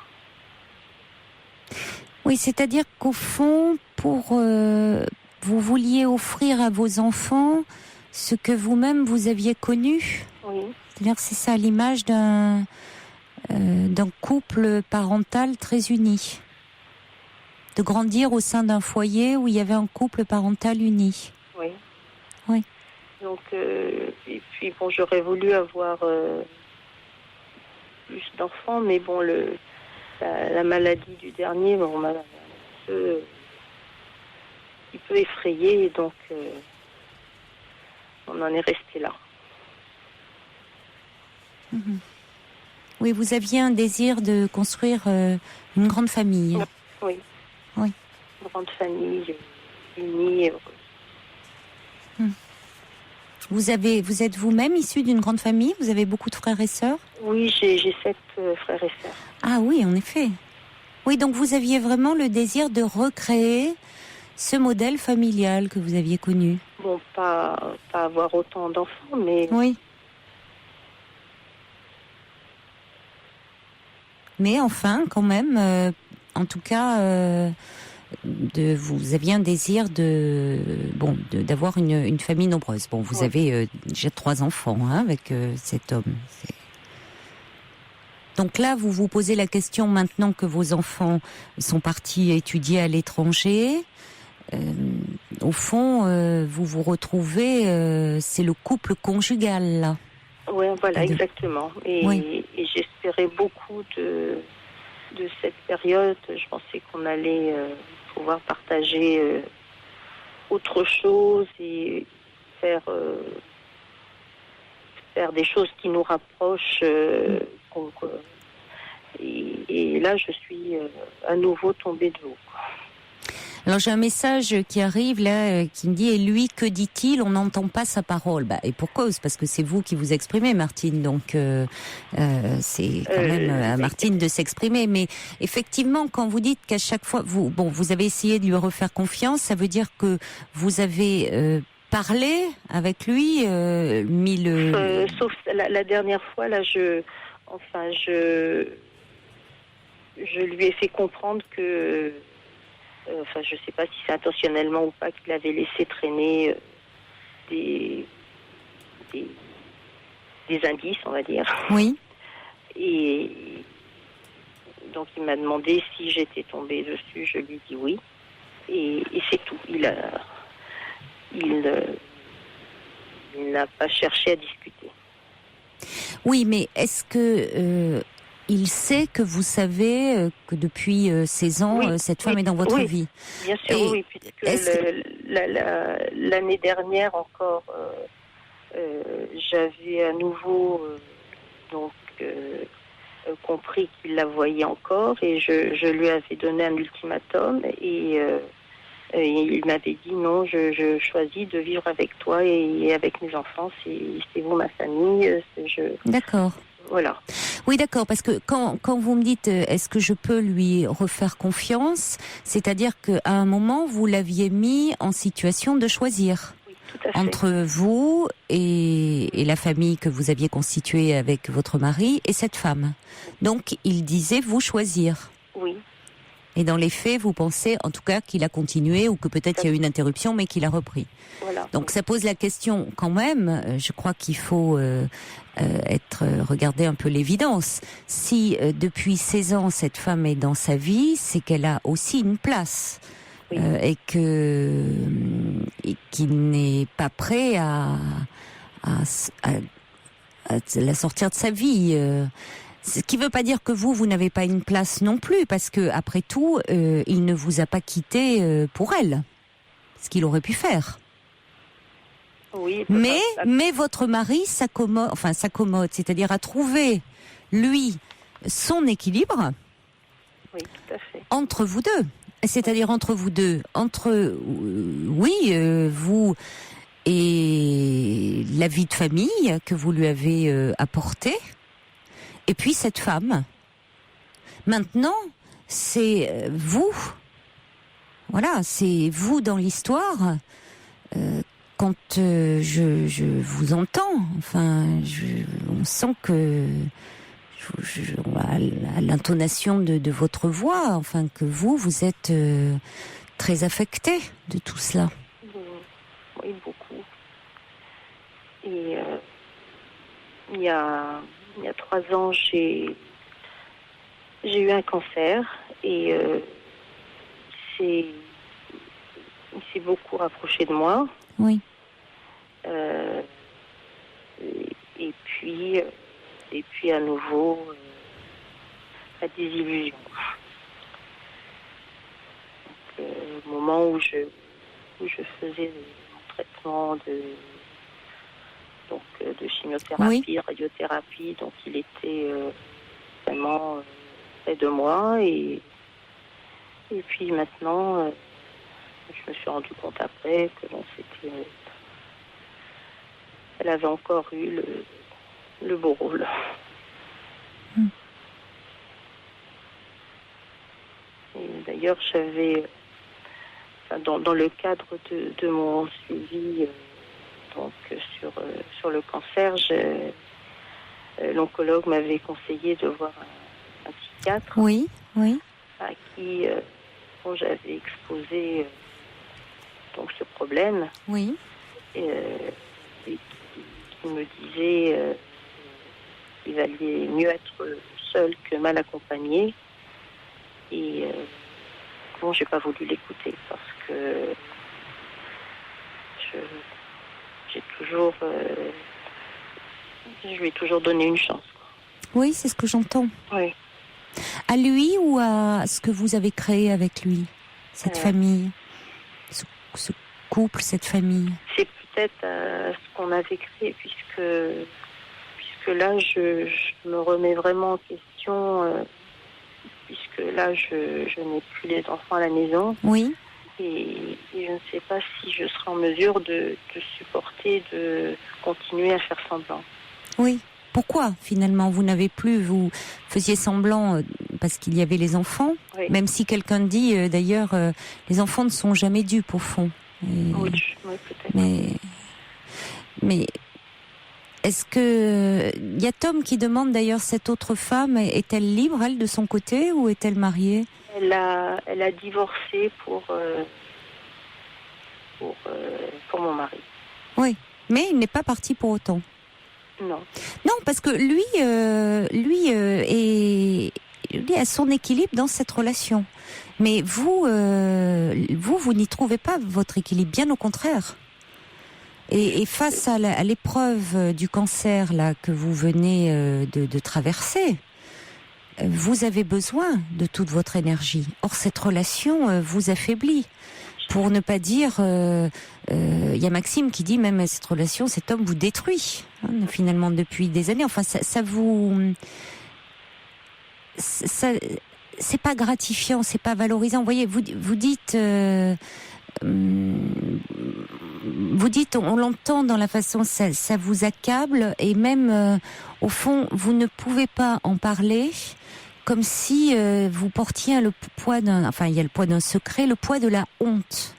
Speaker 1: Oui, c'est-à-dire qu'au fond, vous vouliez offrir à vos enfants ce que vous-même vous aviez connu.
Speaker 6: Oui.
Speaker 1: C'est-à-dire que c'est ça l'image d'un couple parental très uni. De grandir au sein d'un foyer où il y avait un couple parental uni.
Speaker 6: Oui.
Speaker 1: Oui.
Speaker 6: Donc, et puis bon, j'aurais voulu avoir plus d'enfants, mais bon, la maladie du dernier m'a un petit peu effrayée, et donc on en est resté là.
Speaker 1: Mm-hmm. Oui, vous aviez un désir de construire une grande famille.
Speaker 6: Oui.
Speaker 1: Oui.
Speaker 6: Une grande famille, unie et heureuse.
Speaker 1: Vous êtes vous-même issu d'une grande famille? Vous avez beaucoup de frères et sœurs?
Speaker 6: Oui, j'ai 7 frères et sœurs.
Speaker 1: Ah oui, en effet. Oui, donc vous aviez vraiment le désir de recréer ce modèle familial que vous aviez connu.
Speaker 6: Bon, pas avoir autant d'enfants, mais...
Speaker 1: Oui. Mais enfin, quand même, en tout cas, vous aviez un désir d'avoir une famille nombreuse. Bon, vous avez déjà 3 enfants avec cet homme. Donc là, vous vous posez la question, maintenant que vos enfants sont partis étudier à l'étranger, au fond, vous vous retrouvez, c'est le couple conjugal, là.
Speaker 6: Oui, voilà, exactement. Et j'espérais beaucoup de cette période. Je pensais qu'on allait pouvoir partager autre chose et faire des choses qui nous rapprochent. Et là, je suis à nouveau tombée de haut.
Speaker 1: Alors j'ai un message qui arrive là, qui me dit: et lui, que dit-il? On n'entend pas sa parole. Et pour cause, parce que c'est vous qui vous exprimez, Martine. Donc c'est quand même à Martine de s'exprimer. Mais effectivement, quand vous dites qu'à chaque fois, vous avez essayé de lui refaire confiance, ça veut dire que vous avez parlé avec lui,
Speaker 6: sauf la dernière fois, là, je lui ai fait comprendre que. Je ne sais pas si c'est intentionnellement ou pas, qu'il avait laissé traîner des indices, on va dire.
Speaker 1: Oui.
Speaker 6: Et donc il m'a demandé si j'étais tombée dessus. Je lui ai dit oui. Et c'est tout. Il n'a pas cherché à discuter.
Speaker 1: Oui, mais est-ce que il sait que vous savez que depuis 16 ans, cette femme est dans votre vie?
Speaker 6: Bien sûr, oui, puisque l'année dernière encore, j'avais à nouveau compris qu'il la voyait encore, et je lui avais donné un ultimatum, et il m'avait dit: non, je choisis de vivre avec toi et avec mes enfants, c'est vous ma famille.
Speaker 1: D'accord.
Speaker 6: Voilà.
Speaker 1: Oui, d'accord, parce que quand vous me dites est-ce que je peux lui refaire confiance, c'est-à-dire qu'à un moment vous l'aviez mis en situation de choisir.
Speaker 6: Oui, tout à fait.
Speaker 1: Entre vous et la famille que vous aviez constituée avec votre mari et cette femme. Donc il disait vous choisir.
Speaker 6: Oui.
Speaker 1: Et dans les faits, vous pensez en tout cas qu'il a continué, ou que peut-être il y a eu une interruption mais qu'il a repris.
Speaker 6: Voilà.
Speaker 1: Donc ça pose la question quand même, je crois qu'il faut regarder un peu l'évidence. Si depuis 16 ans cette femme est dans sa vie, c'est qu'elle a aussi une place
Speaker 6: Oui.
Speaker 1: Et qu'il n'est pas prêt à la sortir de sa vie. Ce qui ne veut pas dire que vous n'avez pas une place non plus, parce que après tout, il ne vous a pas quitté pour elle, ce qu'il aurait pu faire.
Speaker 6: Oui.
Speaker 1: Mais votre mari s'accommode, c'est-à-dire a trouvé lui son équilibre.
Speaker 6: Oui, tout à fait.
Speaker 1: Entre vous deux, c'est-à-dire vous et la vie de famille que vous lui avez apportée, et puis cette femme. Maintenant, c'est vous. Voilà, c'est vous dans l'histoire. Quand je vous entends, on sent que à l'intonation de votre voix, que vous êtes très affecté de tout cela.
Speaker 6: Oui, beaucoup. Et il y a 3 ans, j'ai eu un cancer et il s'est beaucoup rapproché de moi.
Speaker 1: Oui.
Speaker 6: Et puis à nouveau, la désillusion. Donc, au moment où je faisais mon traitement de chimiothérapie, radiothérapie, donc il était vraiment près de moi et puis maintenant, je me suis rendu compte après que elle avait encore eu le beau rôle. Et d'ailleurs, j'avais, dans le cadre de mon suivi sur le cancer, l'oncologue m'avait conseillé de voir un psychiatre.
Speaker 1: Oui.
Speaker 6: À qui j'avais exposé ce problème.
Speaker 1: Oui.
Speaker 6: Et qui me disait qu'il valait mieux être seul que mal accompagné. Et j'ai pas voulu l'écouter parce que je lui ai toujours donné une chance.
Speaker 1: Oui, c'est ce que j'entends.
Speaker 6: Oui.
Speaker 1: À lui ou à ce que vous avez créé avec lui, cette famille, ce couple, cette famille? C'est
Speaker 6: peut-être ce qu'on avait créé, puisque là, je me remets vraiment en question, puisque là, je n'ai plus les enfants à la maison.
Speaker 1: Oui.
Speaker 6: Et je ne sais pas si je serai en mesure de supporter, de continuer à faire semblant.
Speaker 1: Oui. Pourquoi, finalement, vous faisiez semblant parce qu'il y avait les enfants, oui. Même si quelqu'un dit, d'ailleurs, les enfants ne sont jamais dupes, au fond.
Speaker 6: Oui, peut-être.
Speaker 1: Mais est-ce que... Il y a Tom qui demande, d'ailleurs, cette autre femme, est-elle libre, elle, de son côté, ou est-elle mariée?
Speaker 6: Elle a divorcé pour mon mari.
Speaker 1: Oui, mais il n'est pas parti pour autant. Non, parce que lui a son équilibre dans cette relation. Mais vous n'y trouvez pas votre équilibre, bien au contraire. Et face à l'épreuve du cancer là que vous venez de traverser, vous avez besoin de toute votre énergie. Or, cette relation vous affaiblit. Pour ne pas dire, y a Maxime qui dit même cette relation, cet homme vous détruit, finalement, depuis des années. Enfin, ça c'est pas gratifiant, c'est pas valorisant. Vous voyez, vous dites, on l'entend dans la façon, ça vous accable, et même, au fond, vous ne pouvez pas en parler. Comme si vous portiez le poids il y a le poids d'un secret, le poids de la honte.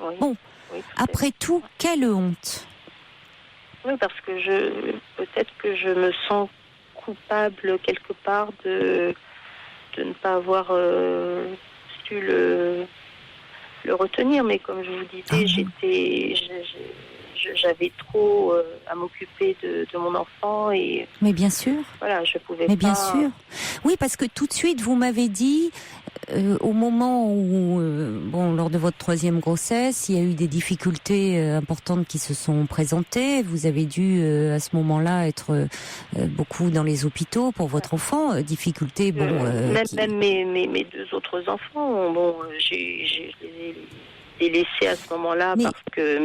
Speaker 6: Oui,
Speaker 1: bon, oui, après tout, quelle honte?
Speaker 6: Oui, parce que peut-être que je me sens coupable quelque part de ne pas avoir su le retenir. Mais comme je vous disais, j'avais trop à m'occuper de mon enfant et...
Speaker 1: Mais bien sûr.
Speaker 6: Voilà, je pouvais pas...
Speaker 1: Mais bien sûr. Oui, parce que tout de suite, vous m'avez dit, au moment où, lors de votre 3e grossesse, il y a eu des difficultés importantes qui se sont présentées. Vous avez dû, à ce moment-là, être beaucoup dans les hôpitaux pour votre enfant. Difficultés,
Speaker 6: même mes 2 autres enfants, je les ai laissés à ce moment-là parce que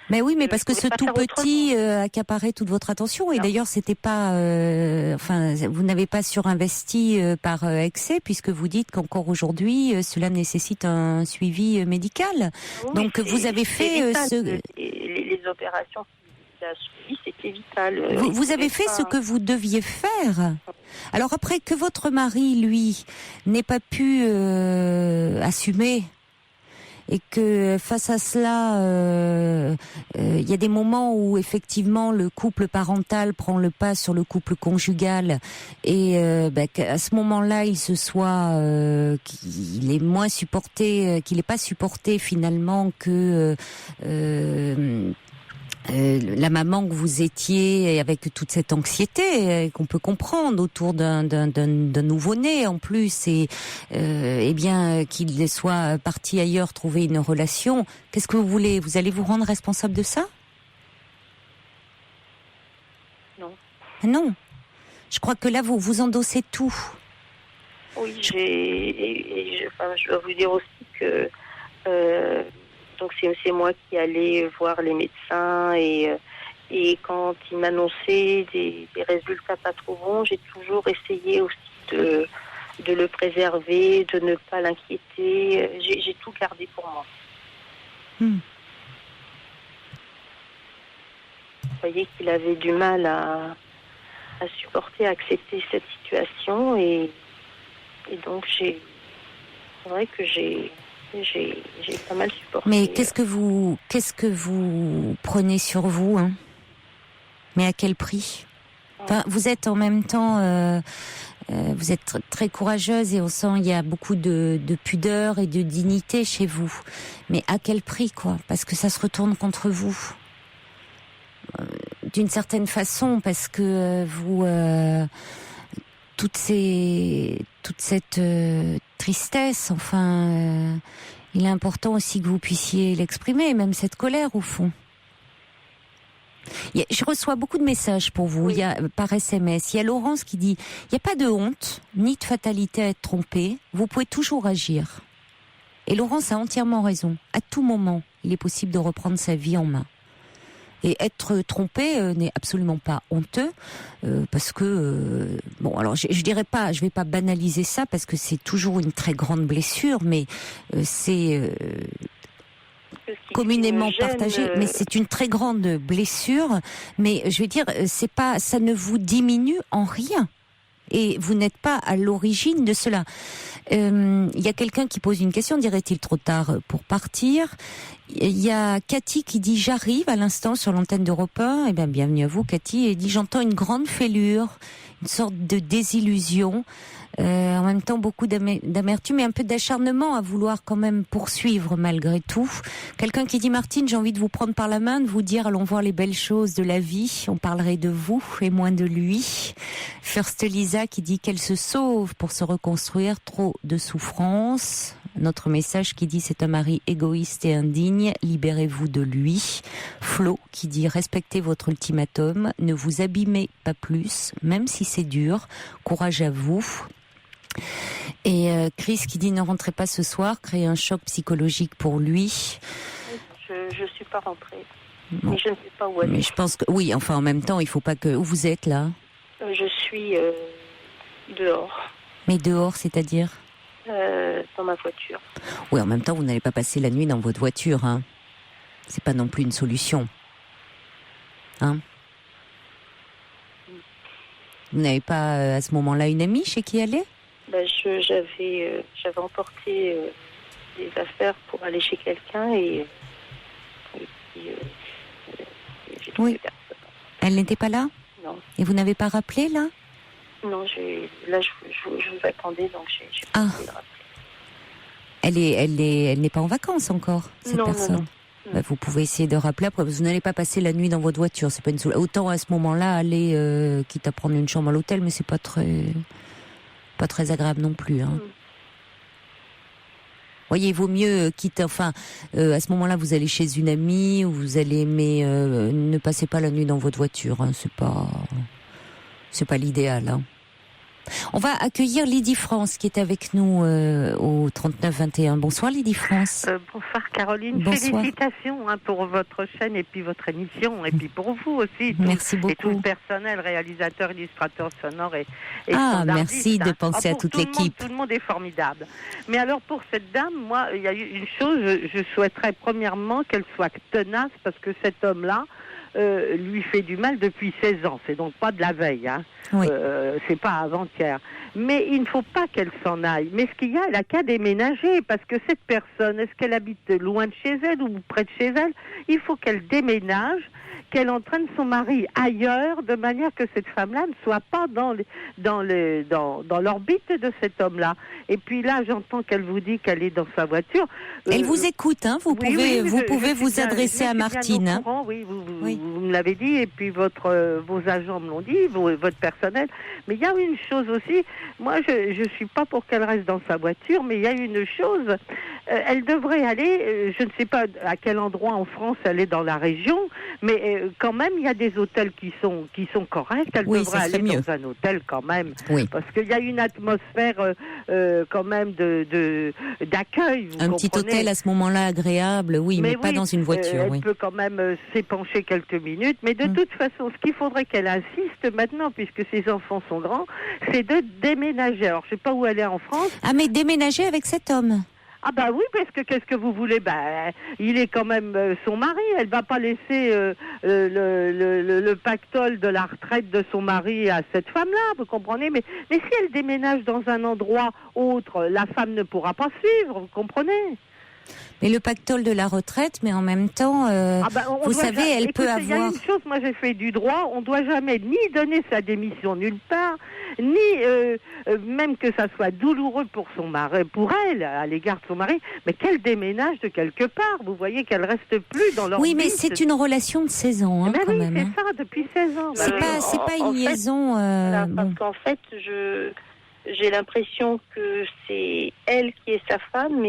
Speaker 1: Mais oui, mais parce que ce tout petit accaparait toute votre attention. Et d'ailleurs, c'était pas, vous n'avez pas surinvesti par excès, puisque vous dites qu'encore aujourd'hui, cela nécessite un suivi médical.
Speaker 6: Oui,
Speaker 1: donc, vous avez fait
Speaker 6: les opérations qu'il a suivies, c'était vital.
Speaker 1: Vous avez fait ce que vous deviez faire. Alors après, que votre mari, lui, n'ait pas pu assumer. Et que face à cela, il y a des moments où effectivement le couple parental prend le pas sur le couple conjugal, et qu'à ce moment-là il se soit qu'il est moins supporté, qu'il n'est pas supporté finalement que la maman que vous étiez, avec toute cette anxiété qu'on peut comprendre autour d'un nouveau-né en plus, et bien qu'il soit parti ailleurs trouver une relation. Qu'est-ce que vous voulez? Vous allez vous rendre responsable de ça?
Speaker 6: Non.
Speaker 1: Non. Je crois que là vous endossez tout.
Speaker 6: Oui, je dois vous dire aussi que donc c'est moi qui allais voir les médecins, et quand ils m'annonçaient des résultats pas trop bons, j'ai toujours essayé aussi de le préserver, de ne pas l'inquiéter. J'ai tout gardé pour moi. Vous voyez qu'il avait du mal à supporter, à accepter cette situation, et donc c'est vrai que j'ai pas mal supporté.
Speaker 1: Mais qu'est-ce que vous prenez sur vous, hein? Mais à quel prix? Enfin, vous êtes en même temps, vous êtes très courageuse, et on sent il y a beaucoup de pudeur et de dignité chez vous. Mais à quel prix, quoi? Parce que ça se retourne contre vous, d'une certaine façon, parce que vous toute cette tristesse, il est important aussi que vous puissiez l'exprimer, même cette colère au fond. Je reçois beaucoup de messages pour vous, oui. Par SMS. Il y a Laurence qui dit, il n'y a pas de honte, ni de fatalité à être trompé, vous pouvez toujours agir. Et Laurence a entièrement raison. À tout moment, il est possible de reprendre sa vie en main. Et être trompé n'est absolument pas honteux, parce que alors je dirais pas, je vais pas banaliser ça, parce que c'est toujours une très grande blessure, mais c'est communément partagé. Mais c'est une très grande blessure. Mais je veux dire, ça ne vous diminue en rien. Et vous n'êtes pas à l'origine de cela. Il y a quelqu'un qui pose une question, dirait-il trop tard pour partir? Il y a Cathy qui dit, j'arrive à l'instant sur l'antenne d'Europe 1, eh bien bienvenue à vous Cathy, et dit, j'entends une grande fêlure, une sorte de désillusion, en même temps beaucoup d'amertume et un peu d'acharnement à vouloir quand même poursuivre malgré tout. Quelqu'un qui dit, Martine, j'ai envie de vous prendre par la main, de vous dire, allons voir les belles choses de la vie, on parlerait de vous et moins de lui. First Lisa qui dit qu'elle se sauve pour se reconstruire, trop de souffrance. Notre message qui dit, c'est un mari égoïste et indigne, libérez-vous de lui. Flo qui dit, respectez votre ultimatum, ne vous abîmez pas plus, même si c'est dur, courage à vous. Et Chris qui dit, ne rentrez pas ce soir, créez un choc psychologique pour lui.
Speaker 6: Je suis pas rentrée, mais je ne sais pas où aller.
Speaker 1: Mais je pense que, oui, en même temps, il faut pas que... Où vous êtes là?
Speaker 6: Je suis dehors.
Speaker 1: Mais dehors, c'est-à-dire?
Speaker 6: Dans ma voiture.
Speaker 1: Oui, en même temps, vous n'allez pas passer la nuit dans votre voiture, hein. C'est pas non plus une solution. Hein? Vous n'avez pas, à ce moment-là, une amie chez qui aller?
Speaker 6: J'avais emporté des affaires pour aller chez quelqu'un, et puis j'ai trouvé personne.
Speaker 1: Elle n'était pas là?
Speaker 6: Non.
Speaker 1: Et vous n'avez pas rappelé, là?
Speaker 6: Non, là, je vous attendais, donc j'ai pas pu rappeler.
Speaker 1: Elle n'est pas en vacances encore, cette personne? Non. Vous pouvez essayer de rappeler. Après, vous n'allez pas passer la nuit dans votre voiture, c'est pas une solution. Autant à ce moment-là aller, quitte à prendre une chambre à l'hôtel, mais c'est pas très agréable non plus. Hein. Voyez, il vaut mieux quitter. Enfin, à ce moment-là, vous allez chez une amie ou vous allez, mais ne passez pas la nuit dans votre voiture. Hein, c'est pas l'idéal. Hein. On va accueillir Lydie France qui est avec nous au 39-21. Bonsoir Lydie France.
Speaker 7: Bonsoir Caroline.
Speaker 1: Bonsoir.
Speaker 7: Félicitations pour votre chaîne et puis votre émission et puis pour vous aussi.
Speaker 1: Merci beaucoup.
Speaker 7: Et tout le personnel, réalisateur, illustrateur sonore et
Speaker 1: merci de penser à toute l'équipe.
Speaker 7: Tout le monde est formidable. Mais alors pour cette dame, moi, il y a eu une chose, je souhaiterais premièrement qu'elle soit tenace parce que cet homme-là, lui fait du mal depuis 16 ans. C'est donc pas de la veille, hein.
Speaker 1: Oui.
Speaker 7: C'est pas avant-hier. Mais il ne faut pas qu'elle s'en aille. Mais ce qu'il y a, elle a qu'à déménager parce que cette personne, est-ce qu'elle habite loin de chez elle ou près de chez elle? Il faut qu'elle déménage, qu'elle entraîne son mari ailleurs de manière que cette femme-là ne soit pas dans l'orbite de cet homme-là. Et puis là, j'entends qu'elle vous dit qu'elle est dans sa voiture.
Speaker 1: Elle vous écoute, hein. Vous pouvez vous adresser à Martine. Hein.
Speaker 7: Oui, vous me l'avez dit, et puis vos agents me l'ont dit, votre personnel. Mais il y a une chose aussi, moi je suis pas pour qu'elle reste dans sa voiture, mais il y a une chose, elle devrait aller, je ne sais pas à quel endroit en France elle est dans la région, mais quand même il y a des hôtels qui sont corrects, elle devrait aller dans un hôtel quand même, parce qu'il y a une atmosphère quand même d'accueil.
Speaker 1: Un petit hôtel à ce moment-là agréable, mais pas dans une voiture.
Speaker 7: Elle peut quand même s'épancher quelques minutes, mais de toute façon, ce qu'il faudrait qu'elle insiste maintenant, puisque ses enfants sont grands, c'est de déménager. Alors, je sais pas où elle est en France.
Speaker 1: Ah, mais déménager avec cet homme.
Speaker 7: Ah bah oui, parce que qu'est-ce que vous voulez? Il est quand même son mari. Elle va pas laisser le pactole de la retraite de son mari à cette femme-là, vous comprenez? Mais si elle déménage dans un endroit autre, la femme ne pourra pas suivre, vous comprenez?
Speaker 1: Mais le pactole de la retraite, mais en même temps, vous savez, elle peut avoir... Il y a
Speaker 7: une chose, moi j'ai fait du droit, on ne doit jamais ni donner sa démission nulle part, ni même que ça soit douloureux pour son mari, pour elle, à l'égard de son mari, mais qu'elle déménage de quelque part. Vous voyez qu'elle reste plus dans leur vie.
Speaker 1: Oui, mais c'est une relation de 16 ans, quand même.
Speaker 7: C'est ça, depuis 16 ans.
Speaker 1: C'est pas une liaison...
Speaker 6: Parce qu'en fait, j'ai l'impression que c'est elle qui est sa femme,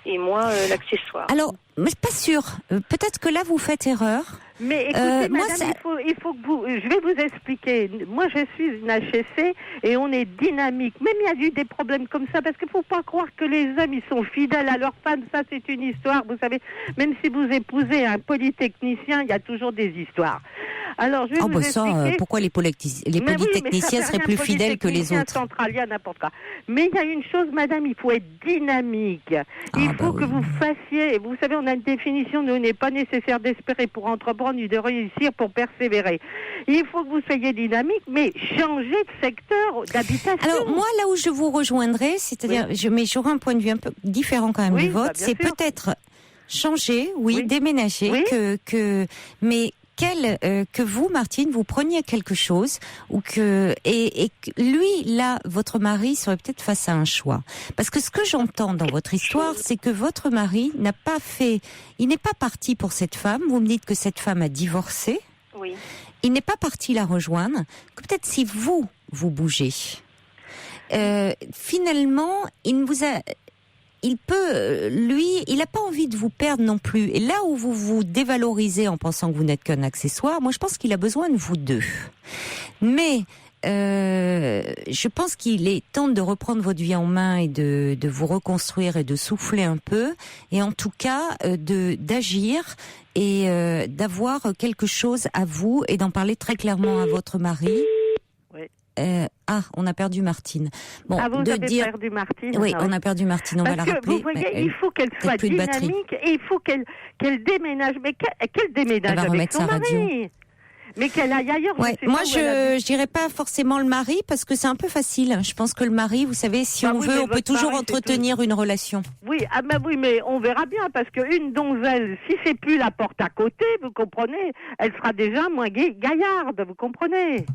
Speaker 6: et moi, l'accessoire.
Speaker 1: Alors, mais pas sûr. Peut-être que là, vous faites erreur.
Speaker 7: Mais écoutez, madame, il faut que vous... Je vais vous expliquer. Moi, je suis une HSC et on est dynamique. Même il y a eu des problèmes comme ça, parce qu'il ne faut pas croire que les hommes, ils sont fidèles à leurs femmes. Ça, c'est une histoire. Vous savez, même si vous épousez un polytechnicien, il y a toujours des histoires. Alors, je vais vous expliquer...
Speaker 1: pourquoi les polytechniciens seraient plus fidèles que les autres?
Speaker 7: Centralien, n'importe quoi. Mais il y a une chose, madame, il faut être dynamique. Il faut que vous fassiez... Vous savez, on a une définition, nous, il n'est pas nécessaire d'espérer pour entreprendre ni de réussir pour persévérer. Il faut que vous soyez dynamique, mais changez de secteur d'habitation.
Speaker 1: Alors, moi, là où je vous rejoindrai, c'est-à-dire, j'aurai un point de vue un peu différent quand même du vôtre, c'est peut-être changer, déménager, mais que vous, Martine, vous preniez quelque chose ou et lui, là, votre mari serait peut-être face à un choix. Parce que ce que j'entends dans votre histoire, c'est que votre mari il n'est pas parti pour cette femme. Vous me dites que cette femme a divorcé.
Speaker 6: Oui.
Speaker 1: Il n'est pas parti la rejoindre. Que peut-être si vous bougez, finalement, il n'a pas envie de vous perdre non plus. Et là où vous vous dévalorisez en pensant que vous n'êtes qu'un accessoire, moi je pense qu'il a besoin de vous deux. Mais je pense qu'il est temps de reprendre votre vie en main et de vous reconstruire et de souffler un peu. Et en tout cas, d'agir et d'avoir quelque chose à vous et d'en parler très clairement à votre mari. On a perdu Martine.
Speaker 7: Bon, vous avez perdu Martine.
Speaker 1: Oui, on a perdu Martine, on va la rappeler.
Speaker 7: Vous voyez, il faut qu'elle soit dynamique et il faut qu'elle déménage. Mais qu'elle déménage avec son mari. Mais qu'elle aille ailleurs.
Speaker 1: Moi, je dirais pas forcément le mari parce que c'est un peu facile. Je pense que le mari, vous savez, si on veut, on peut toujours entretenir une relation.
Speaker 7: Oui, mais on verra bien parce qu'une donzelle, si c'est plus la porte à côté, vous comprenez, elle sera déjà moins gaillarde, vous comprenez.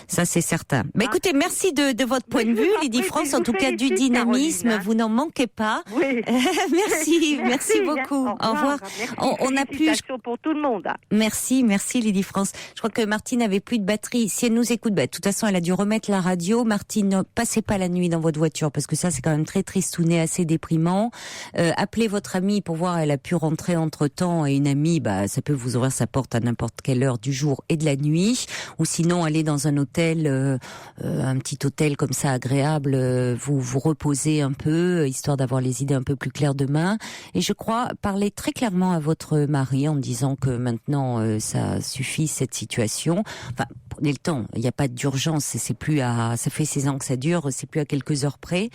Speaker 1: Ça, c'est certain. Mais écoutez, merci de votre point de vue, Lydie France, en tout cas du dynamisme, Caroline, vous n'en manquez pas.
Speaker 7: Oui.
Speaker 1: merci beaucoup. Au revoir.
Speaker 7: Merci. On a pu pour tout le monde.
Speaker 1: Merci Lydie France. Je crois que Martine avait plus de batterie. Si elle nous écoute, de toute façon, elle a dû remettre la radio. Martine, ne passez pas la nuit dans votre voiture parce que ça, c'est quand même très tristouné, assez déprimant. Appelez votre amie pour voir, elle a pu rentrer entre-temps, et une amie, ça peut vous ouvrir sa porte à n'importe quelle heure du jour et de la nuit. Ou sinon, aller dans un hôtel, un petit hôtel comme ça agréable, vous reposez un peu, histoire d'avoir les idées un peu plus claires demain. Et je crois parler très clairement à votre mari en disant que maintenant ça suffit cette situation. Enfin, prenez le temps. Il n'y a pas d'urgence. C'est plus ça fait 16 ans que ça dure. C'est plus à quelques heures près.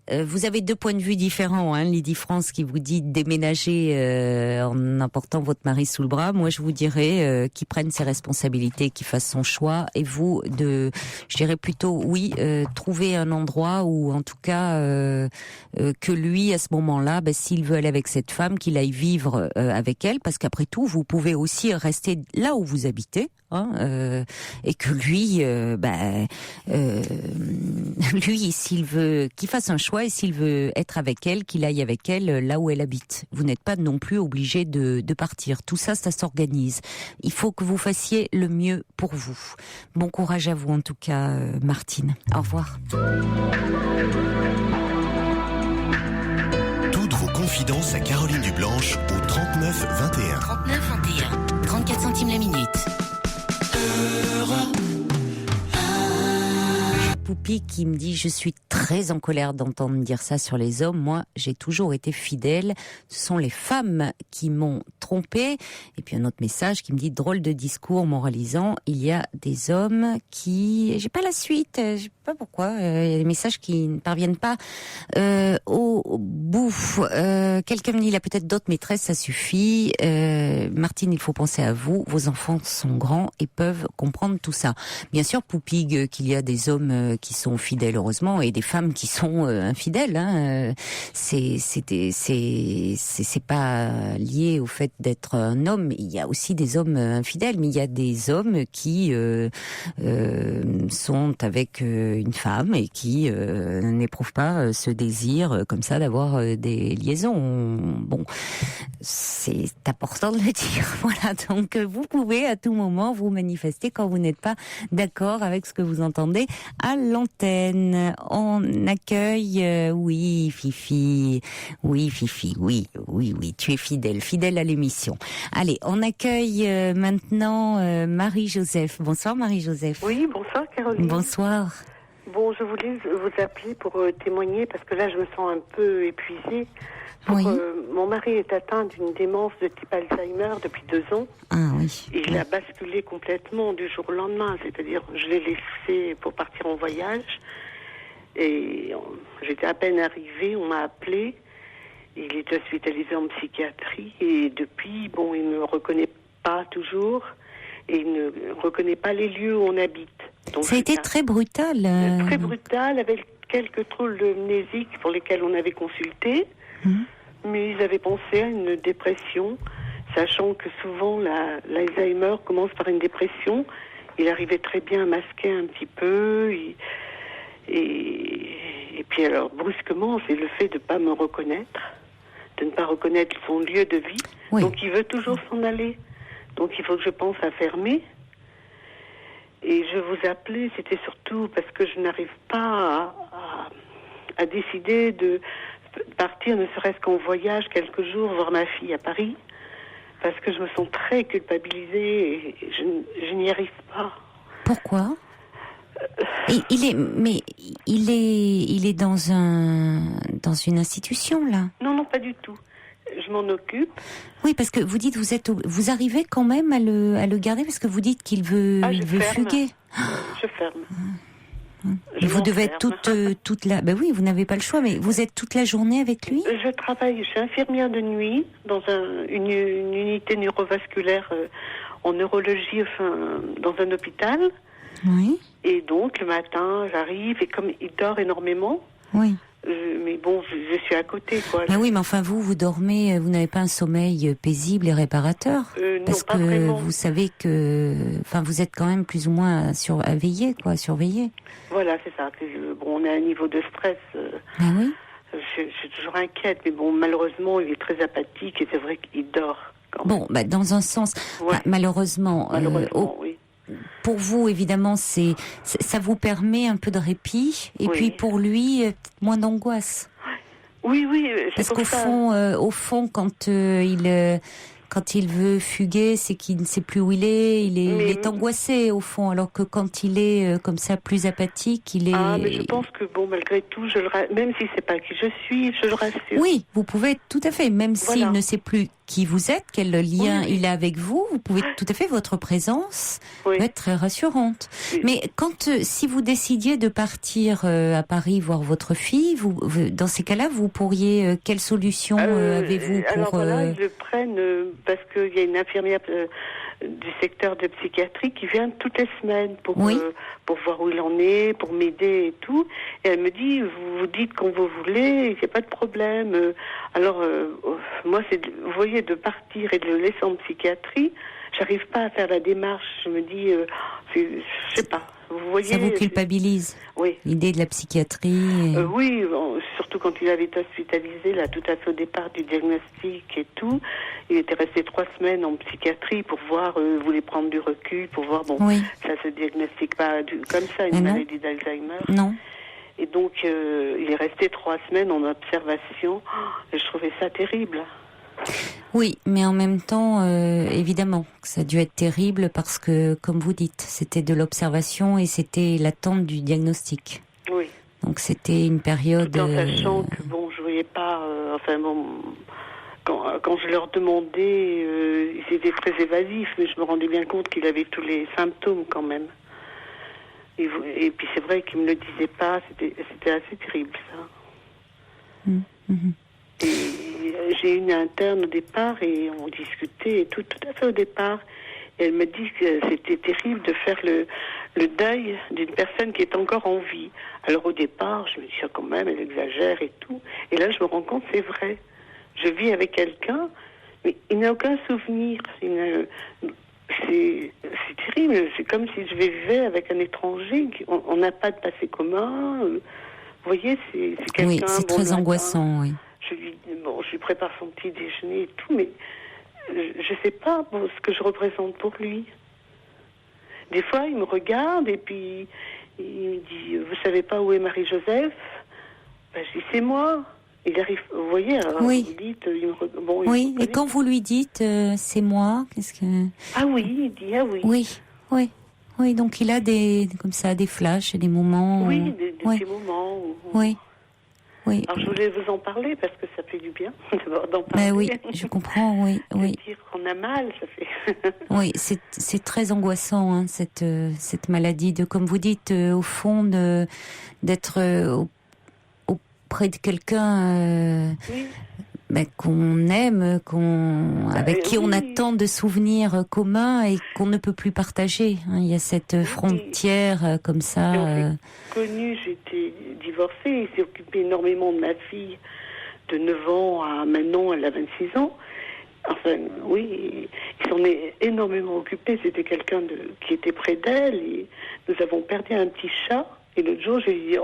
Speaker 1: Vous avez deux points de vue différents, Lydie France qui vous dit de déménager en emportant votre mari sous le bras. Moi, je vous dirais qu'il prenne ses responsabilités, qu'il fasse son choix. Et vous, je dirais plutôt, oui, trouver un endroit où, en tout cas, que lui, à ce moment-là, s'il veut aller avec cette femme, qu'il aille vivre avec elle, parce qu'après tout, vous pouvez aussi rester là où vous habitez. Et que lui, lui, s'il veut, qu'il fasse un choix, et s'il veut être avec elle, qu'il aille avec elle là où elle habite. Vous n'êtes pas non plus obligé de partir. Tout ça, ça s'organise. Il faut que vous fassiez le mieux pour vous. Bon courage à vous, en tout cas, Martine. Au revoir.
Speaker 8: Toutes vos confidences à Caroline Dublanche au 39 21.
Speaker 4: 39 21. 34 centimes la minute.
Speaker 1: Poupi qui me dit: je suis très en colère d'entendre dire ça sur les hommes. Moi, j'ai toujours été fidèle. Ce sont les femmes qui m'ont trompée. Et puis un autre message qui me dit: drôle de discours moralisant. Il y a des hommes qui... J'ai pas la suite. Je sais pas pourquoi. Il y a des messages qui ne parviennent pas au bout. Quelqu'un me dit: il a peut-être d'autres maîtresses, ça suffit. Martine, il faut penser à vous. Vos enfants sont grands et peuvent comprendre tout ça. Bien sûr, Poupig, qu'il y a des hommes qui sont fidèles, heureusement, et des femmes qui sont infidèles. C'est pas lié au fait d'être un homme. Il y a aussi des hommes infidèles, mais il y a des hommes qui sont avec une femme et qui n'éprouvent pas ce désir comme ça d'avoir des liaisons. Bon, c'est important de le dire. Voilà, donc vous pouvez à tout moment vous manifester quand vous n'êtes pas d'accord avec ce que vous entendez à l'antenne. On accueille, oui, Fifi, oui, tu es fidèle à l'émission. Allez, on accueille maintenant Marie-Joseph. Bonsoir Marie-Joseph.
Speaker 9: Oui, bonsoir Caroline.
Speaker 1: Bonsoir.
Speaker 9: Bon, je voulais vous appeler pour témoigner parce que là je me sens un peu épuisée.
Speaker 1: Oui.
Speaker 9: Mon mari est atteint d'une démence de type Alzheimer depuis 2 ans.
Speaker 1: Ah oui.
Speaker 9: Et il a basculé complètement du jour au lendemain. C'est-à-dire, je l'ai laissé pour partir en voyage. Et j'étais à peine arrivée, on m'a appelé. Il est hospitalisé en psychiatrie. Et depuis, il ne me reconnaît pas toujours. Et il ne reconnaît pas les lieux où on habite. Donc,
Speaker 1: ça a été très brutal.
Speaker 9: Très brutal, avec quelques troubles mnésiques pour lesquels on avait consulté. Mais ils avaient pensé à une dépression, sachant que souvent l'Alzheimer commence par une dépression. Il arrivait très bien à masquer un petit peu. Et puis alors, brusquement, c'est le fait de ne pas me reconnaître, de ne pas reconnaître son lieu de vie. Oui. Donc il veut toujours s'en aller. Donc il faut que je pense à fermer. Et je vous appelais, c'était surtout parce que je n'arrive pas à décider de partir, ne serait-ce qu'en voyage quelques jours, voir ma fille à Paris, parce que je me sens très culpabilisée et je n'y arrive pas.
Speaker 1: Pourquoi ? Il est dans une institution là.
Speaker 9: Non, pas du tout. Je m'en occupe.
Speaker 1: Oui, parce que vous dites vous arrivez quand même à le garder parce que vous dites qu'il veut fuguer.
Speaker 9: Je ferme.
Speaker 1: Vous devez être toute la... Ben oui, vous n'avez pas le choix, mais vous êtes toute la journée avec lui ?
Speaker 9: Je travaille, je suis infirmière de nuit dans une unité neurovasculaire en neurologie, dans un hôpital.
Speaker 1: Oui.
Speaker 9: Et donc, le matin, j'arrive, et comme il dort énormément...
Speaker 1: Oui.
Speaker 9: Mais bon, je suis à côté, quoi.
Speaker 1: Mais oui, mais enfin, vous dormez, vous n'avez pas un sommeil paisible et réparateur parce
Speaker 9: non, pas
Speaker 1: que
Speaker 9: vraiment.
Speaker 1: Vous savez que, vous êtes quand même plus ou moins à veiller, quoi, surveiller.
Speaker 9: Voilà, c'est ça. On a un niveau de stress.
Speaker 1: Ah oui.
Speaker 9: Je suis toujours inquiète, mais bon, malheureusement, il est très apathique et c'est vrai qu'il dort
Speaker 1: Bon, dans un sens, malheureusement,
Speaker 9: oui.
Speaker 1: Pour vous, évidemment, ça vous permet un peu de répit, et puis pour lui, moins d'angoisse.
Speaker 9: Oui,
Speaker 1: parce qu'au fond, quand il veut fuguer, c'est qu'il ne sait plus où il est. Il est angoissé au fond, alors que quand il est comme ça plus apathique, il est.
Speaker 9: Ah, mais je pense que malgré tout, même si c'est pas qui je suis, je le rassure.
Speaker 1: Oui, vous pouvez tout à fait, même s'il ne sait plus qui vous êtes, quel lien il a avec vous, vous pouvez tout à fait, votre présence peut être très rassurante. Oui. Mais si vous décidiez de partir à Paris voir votre fille, dans ces cas-là, vous pourriez, quelle solution avez-vous pour...
Speaker 9: Alors voilà, ils le prennent parce qu'il y a une infirmière du secteur de psychiatrie qui vient toutes les semaines pour voir où il en est, pour m'aider et tout. Et elle me dit, vous dites quand vous voulez, il n'y a pas de problème. Alors, moi, vous voyez, de partir et de le laisser en psychiatrie, j'arrive pas à faire la démarche. Je me dis, je sais pas. Vous voyez,
Speaker 1: ça vous culpabilise, l'idée de la psychiatrie
Speaker 9: Oui, surtout quand il avait été hospitalisé, là, tout à fait au départ du diagnostic et tout. Il était resté 3 semaines en psychiatrie pour voir, voulait prendre du recul, pour voir, ça se diagnostique pas comme ça, une maladie d'Alzheimer.
Speaker 1: Non.
Speaker 9: Et donc, il est resté 3 semaines en observation, et je trouvais ça terrible.
Speaker 1: Oui, mais en même temps, évidemment, ça a dû être terrible parce que, comme vous dites, c'était de l'observation et c'était l'attente du diagnostic.
Speaker 9: Oui.
Speaker 1: Donc c'était une période...
Speaker 9: Tout en sachant que, je voyais pas... quand je leur demandais, ils étaient très évasifs, mais je me rendais bien compte qu'il avait tous les symptômes quand même. Et puis c'est vrai qu'ils me le disaient pas, c'était assez terrible ça. Et j'ai une interne au départ et on discutait et tout à fait au départ. Et elle me dit que c'était terrible de faire le deuil d'une personne qui est encore en vie. Alors au départ, je me dis quand même, elle exagère et tout. Et là, je me rends compte, c'est vrai. Je vis avec quelqu'un, mais il n'a aucun souvenir. C'est terrible. C'est comme si je vivais avec un étranger. On n'a pas de passé commun. Vous voyez, c'est quelqu'un...
Speaker 1: Oui, c'est très angoissant, oui.
Speaker 9: Je lui prépare son petit déjeuner et tout, mais je sais pas ce que je représente pour lui. Des fois, il me regarde et puis il me dit, vous savez pas où est Marie-Joseph? Je dis, c'est moi. Il arrive, vous voyez, alors vous dites,
Speaker 1: oui, et quand vous lui dites, c'est moi, qu'est-ce que...
Speaker 9: Ah oui, il dit, ah oui.
Speaker 1: Oui, donc il a des flashs, des moments...
Speaker 9: Oui, des petits moments.
Speaker 1: Oui.
Speaker 9: Alors je voulais vous en parler parce que ça fait du bien d'en parler.
Speaker 1: Oui, je comprends, oui.
Speaker 9: Dire qu'on a mal, ça fait...
Speaker 1: Oui, c'est très angoissant, hein, cette maladie, comme vous dites, au fond, d'être auprès de quelqu'un qu'on aime, avec qui on a tant de souvenirs communs et qu'on ne peut plus partager. Hein. Il y a cette frontière comme ça.
Speaker 9: J'étais divorcée, il s'est occupé énormément de ma fille de 9 ans à maintenant, elle a 26 ans. Enfin, oui, il s'en est énormément occupé. C'était quelqu'un qui était près d'elle et nous avons perdu un petit chat. Et l'autre jour, j'ai dit,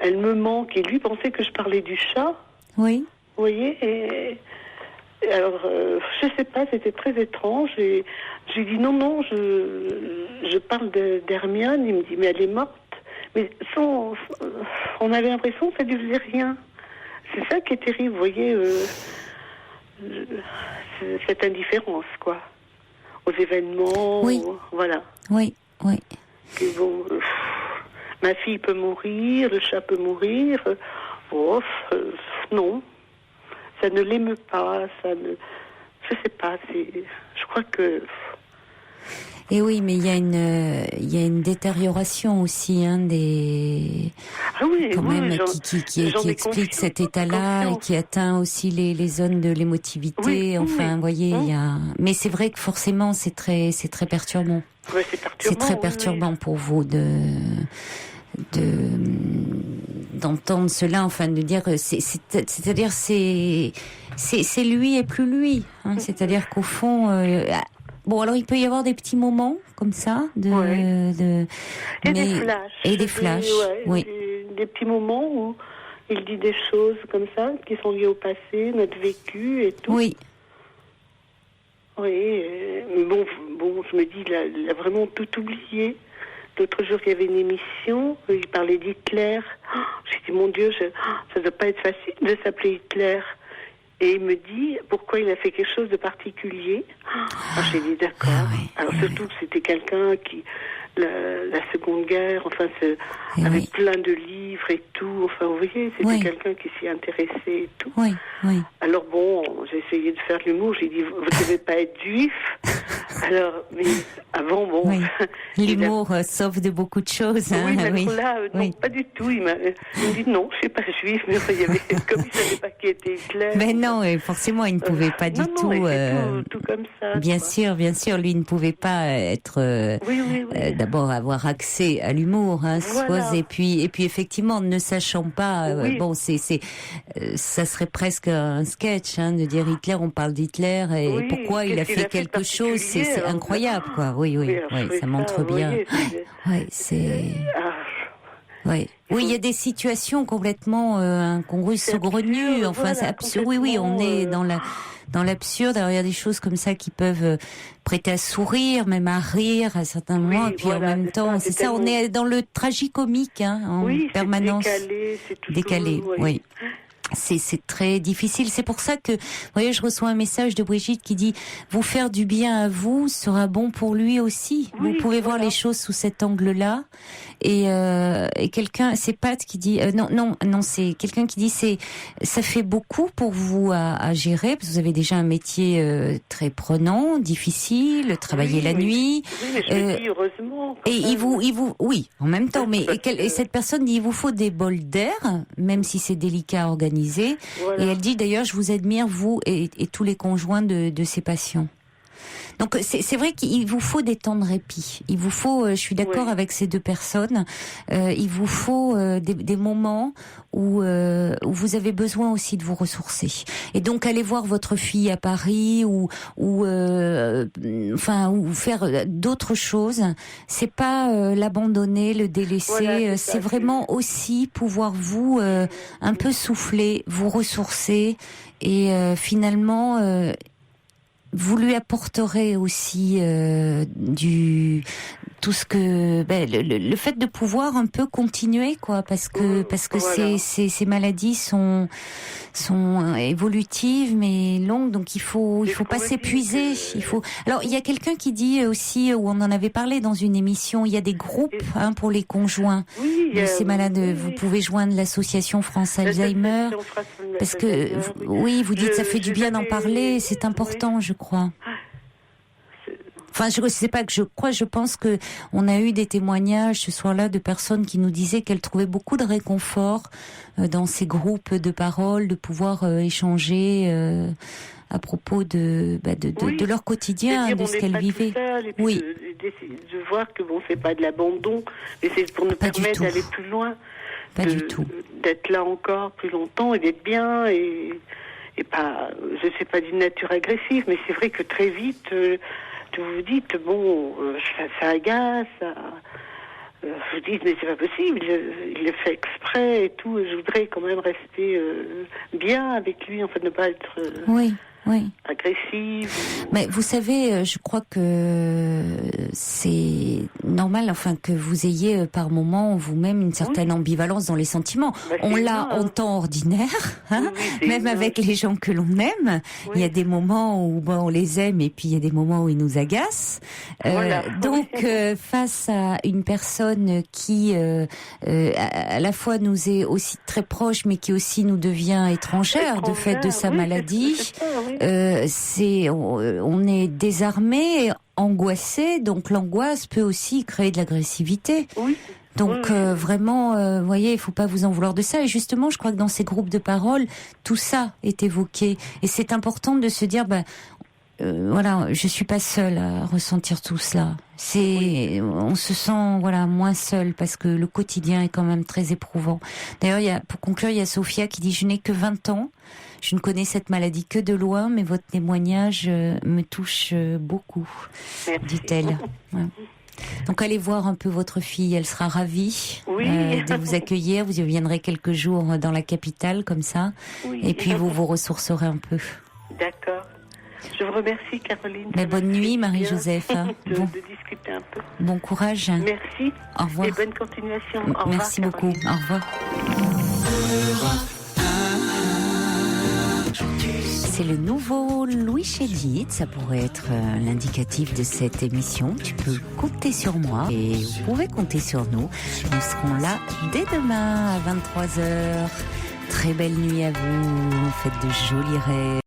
Speaker 9: elle me manque. Et lui pensait que je parlais du chat.
Speaker 1: Oui.
Speaker 9: Vous voyez, et alors, je sais pas, c'était très étrange. Et j'ai dit non, je parle d'Hermione. Il me dit, mais elle est morte. Mais on avait l'impression que ça ne lui faisait rien. C'est ça qui est terrible, vous voyez, cette indifférence, quoi, aux événements.
Speaker 1: Oui.
Speaker 9: Voilà.
Speaker 1: Oui.
Speaker 9: Que ma fille peut mourir, le chat peut mourir. Non. Ça ne l'émeut pas, je sais pas, je crois que...
Speaker 1: Et oui, mais il y a une détérioration aussi, qui explique cet état-là et qui atteint aussi les zones de l'émotivité. Vous voyez, mais c'est vrai que forcément, c'est très perturbant.
Speaker 9: Ouais,
Speaker 1: c'est très perturbant pour vous d'entendre cela, de dire c'est-à-dire c'est lui et plus lui, hein, c'est-à-dire qu'au fond alors il peut y avoir des petits moments comme ça des flashs
Speaker 9: des petits moments où il dit des choses comme ça qui sont liées au passé, notre vécu et tout.
Speaker 1: Oui.
Speaker 9: Oui, mais bon, je me dis, il a vraiment tout oublié. L'autre jour, il y avait une émission, il parlait d'Hitler. J'ai dit, mon Dieu, ça ne doit pas être facile de s'appeler Hitler. Et il me dit pourquoi il a fait quelque chose de particulier. Alors j'ai dit d'accord. Alors surtout que c'était quelqu'un qui, la Seconde Guerre, enfin, avec plein de livres et tout. Enfin, vous voyez, c'était quelqu'un qui s'y intéressait et tout.
Speaker 1: Oui.
Speaker 9: Alors bon, j'ai essayé de faire de l'humour. J'ai dit, vous ne devez pas être juif. Alors, mais avant, bon...
Speaker 1: Oui. L'humour sauve de beaucoup de choses.
Speaker 9: Hein, oui, mais là, non, pas du tout. Il me dit, non, je ne suis pas juif. Mais enfin, comme il ne savait pas qui était Hitler.
Speaker 1: Mais non, forcément, il ne pouvait pas du tout...
Speaker 9: tout comme ça.
Speaker 1: Bien sûr, lui ne pouvait pas être... d'abord, avoir accès à l'humour, hein, voilà. Et puis effectivement, ne sachant pas... bon, ça serait presque un sketch, hein, de dire Hitler, on parle d'Hitler, et pourquoi il a fait quelque chose, c'est incroyable, quoi. Oui, ça montre bien. Oui, il y a des situations complètement incongrues, saugrenues. Enfin, c'est absurde. Oui, on est dans l'absurde. Alors, il y a des choses comme ça qui peuvent prêter à sourire, même à rire à certains moments. Et puis en même temps, c'est ça, on est dans le tragicomique, hein, en permanence. Décalé, oui. C'est très difficile. C'est pour ça que, vous voyez, je reçois un message de Brigitte qui dit « Vous faire du bien à vous sera bon pour lui aussi. » Vous pouvez voir les choses sous cet angle-là. Et quelqu'un, c'est Pat qui dit non, c'est quelqu'un qui dit ça fait beaucoup pour vous à gérer parce que vous avez déjà un métier très prenant, difficile, travailler la nuit.
Speaker 9: Oui, mais je me dis heureusement.
Speaker 1: Et il vous oui, en même temps, mais et cette personne dit il vous faut des bols d'air, même si c'est délicat à organiser. Voilà. Et elle dit d'ailleurs je vous admire vous et tous les conjoints de ces patients. Donc c'est vrai qu'il vous faut des temps de répit. Il vous faut, je suis d'accord avec ces deux personnes, il vous faut des moments où vous avez besoin aussi de vous ressourcer. Et donc aller voir votre fille à Paris ou faire d'autres choses, c'est pas l'abandonner, le délaisser. C'est vraiment aussi pouvoir vous un peu souffler, vous ressourcer et finalement. Vous lui apporterez aussi tout ce que le fait de pouvoir un peu continuer quoi parce que ces maladies sont évolutives mais longues donc il faut pas s'épuiser. Alors il y a quelqu'un qui dit aussi où on en avait parlé dans une émission, il y a des groupes pour les conjoints de ces malades. Vous pouvez joindre l'association France Alzheimer parce que vous dites ça fait du bien d'en parler, c'est important je crois. Enfin, je sais pas que je crois, je pense que on a eu des témoignages ce soir-là de personnes qui nous disaient qu'elles trouvaient beaucoup de réconfort dans ces groupes de parole, de pouvoir échanger à propos de leur quotidien, de ce qu'elles vivaient.
Speaker 9: De voir que c'est pas de l'abandon, mais c'est pour nous permettre d'aller plus loin.
Speaker 1: Pas du tout.
Speaker 9: D'être là encore plus longtemps et d'être bien et pas, je sais pas d'une nature agressive, mais c'est vrai que très vite. Vous dites, ça agace, vous dites, mais c'est pas possible, il le fait exprès et tout, je voudrais quand même rester bien avec lui, en fait, ne pas être agressive.
Speaker 1: Mais vous savez, je crois que c'est normal, que vous ayez par moment vous-même une certaine ambivalence dans les sentiments. On l'a en temps ordinaire, même avec les gens que l'on aime. Il y a des moments où on les aime et puis il y a des moments où ils nous agacent. Donc, face à une personne qui à la fois nous est aussi très proche, mais qui aussi nous devient étrangère de fait de sa maladie. On est désarmé, angoissé, donc l'angoisse peut aussi créer de l'agressivité. Donc vraiment, voyez, il faut pas vous en vouloir de ça. Et justement, je crois que dans ces groupes de parole, tout ça est évoqué. Et c'est important de se dire, je suis pas seule à ressentir tout cela. On se sent moins seul parce que le quotidien est quand même très éprouvant. D'ailleurs, pour conclure, il y a Sophia qui dit je n'ai que 20 ans. Je ne connais cette maladie que de loin, mais votre témoignage me touche beaucoup, dit-elle. Ouais. Donc allez voir un peu votre fille, elle sera ravie de vous accueillir. Vous y viendrez quelques jours dans la capitale comme ça, et puis vous vous ressourcerez un peu.
Speaker 9: D'accord. Je vous remercie, Caroline.
Speaker 1: Mais bonne nuit, Marie-Joseph.
Speaker 9: De discuter un peu.
Speaker 1: Bon courage.
Speaker 9: Merci.
Speaker 1: Au revoir.
Speaker 9: Et bonne continuation. Au revoir,
Speaker 1: Merci beaucoup. Au revoir. C'est le nouveau Louis Chédid, ça pourrait être l'indicatif de cette émission. Tu peux compter sur moi et vous pouvez compter sur nous. Nous serons là dès demain à 23h. Très belle nuit à vous, faites de jolis rêves.